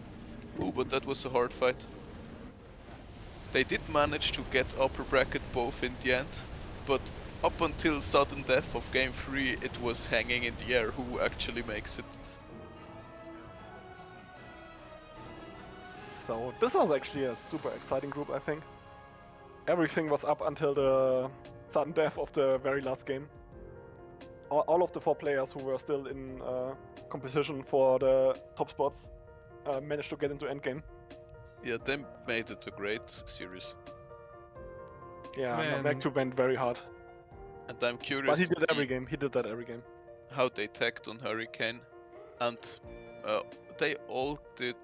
Ooh, but that was a hard fight. They did manage to get upper bracket both in the end, but up until sudden death of game 3, it was hanging in the air who actually makes it.
So this was actually a super exciting group, I think. Everything was up until the sudden death of the very last game. All of the 4 players who were still in competition for the top spots managed to get into endgame.
Yeah, they made it a great series.
Yeah,
Man.
Magtu went very hard.
And I'm curious
But he
to
did every
see
game. He did that every game.
how they tagged on Hurricane. And they all did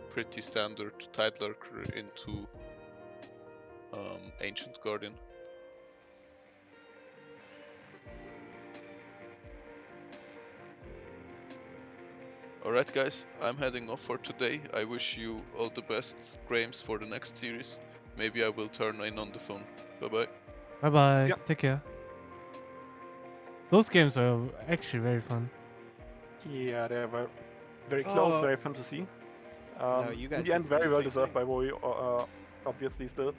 pretty standard Tidelurker into Ancient Guardian. Alright guys, I'm heading off for today. I wish you all the best, Grames, for the next series. Maybe I will turn in on the phone. Bye bye.
Bye bye.
Yep.
Take care. Those games are actually very fun.
Yeah, they were very close,
Oh.
very fun to see.
No, you
In
guys
the end,
need to do
very
the
well
same
deserved
thing.
by Woi, obviously still.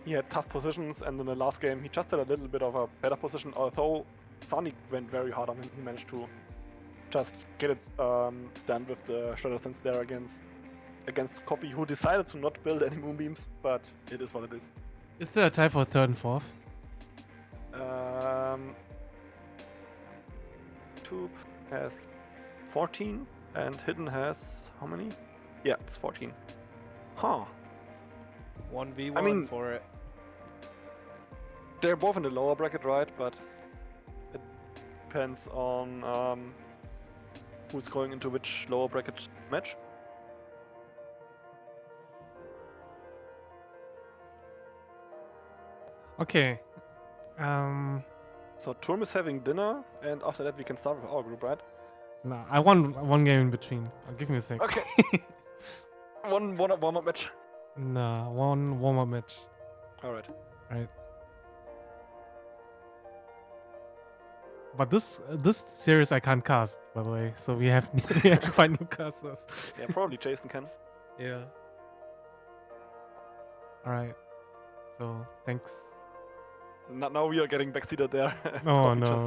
He had tough positions, and in the last game, he just had a little bit of a better position, although Sonic went very hard on him. He managed to just get it done with the Shredder Sense there against Coffee, who decided to not build any Moonbeams, but it is what it is.
Is there a tie for third and fourth?
Tube has 14, and Hidden has how many? Yeah, it's 14. Huh.
1v1
I mean-
for it.
They're both in the lower bracket, right? But it depends on who's going into which lower bracket match.
Okay.
So Turm is having dinner, and after that we can start with our group, right?
Nah, I want one game in between. Give me a sec.
Okay. one warm-up match.
Nah, one warm-up match.
All right.
Right. But this series I can't cast, by the way. So we have we have to find new casters.
Yeah, probably Jason can.
Yeah. All right. So thanks.
Now we are getting backseated there.
Oh
Coffee just
no.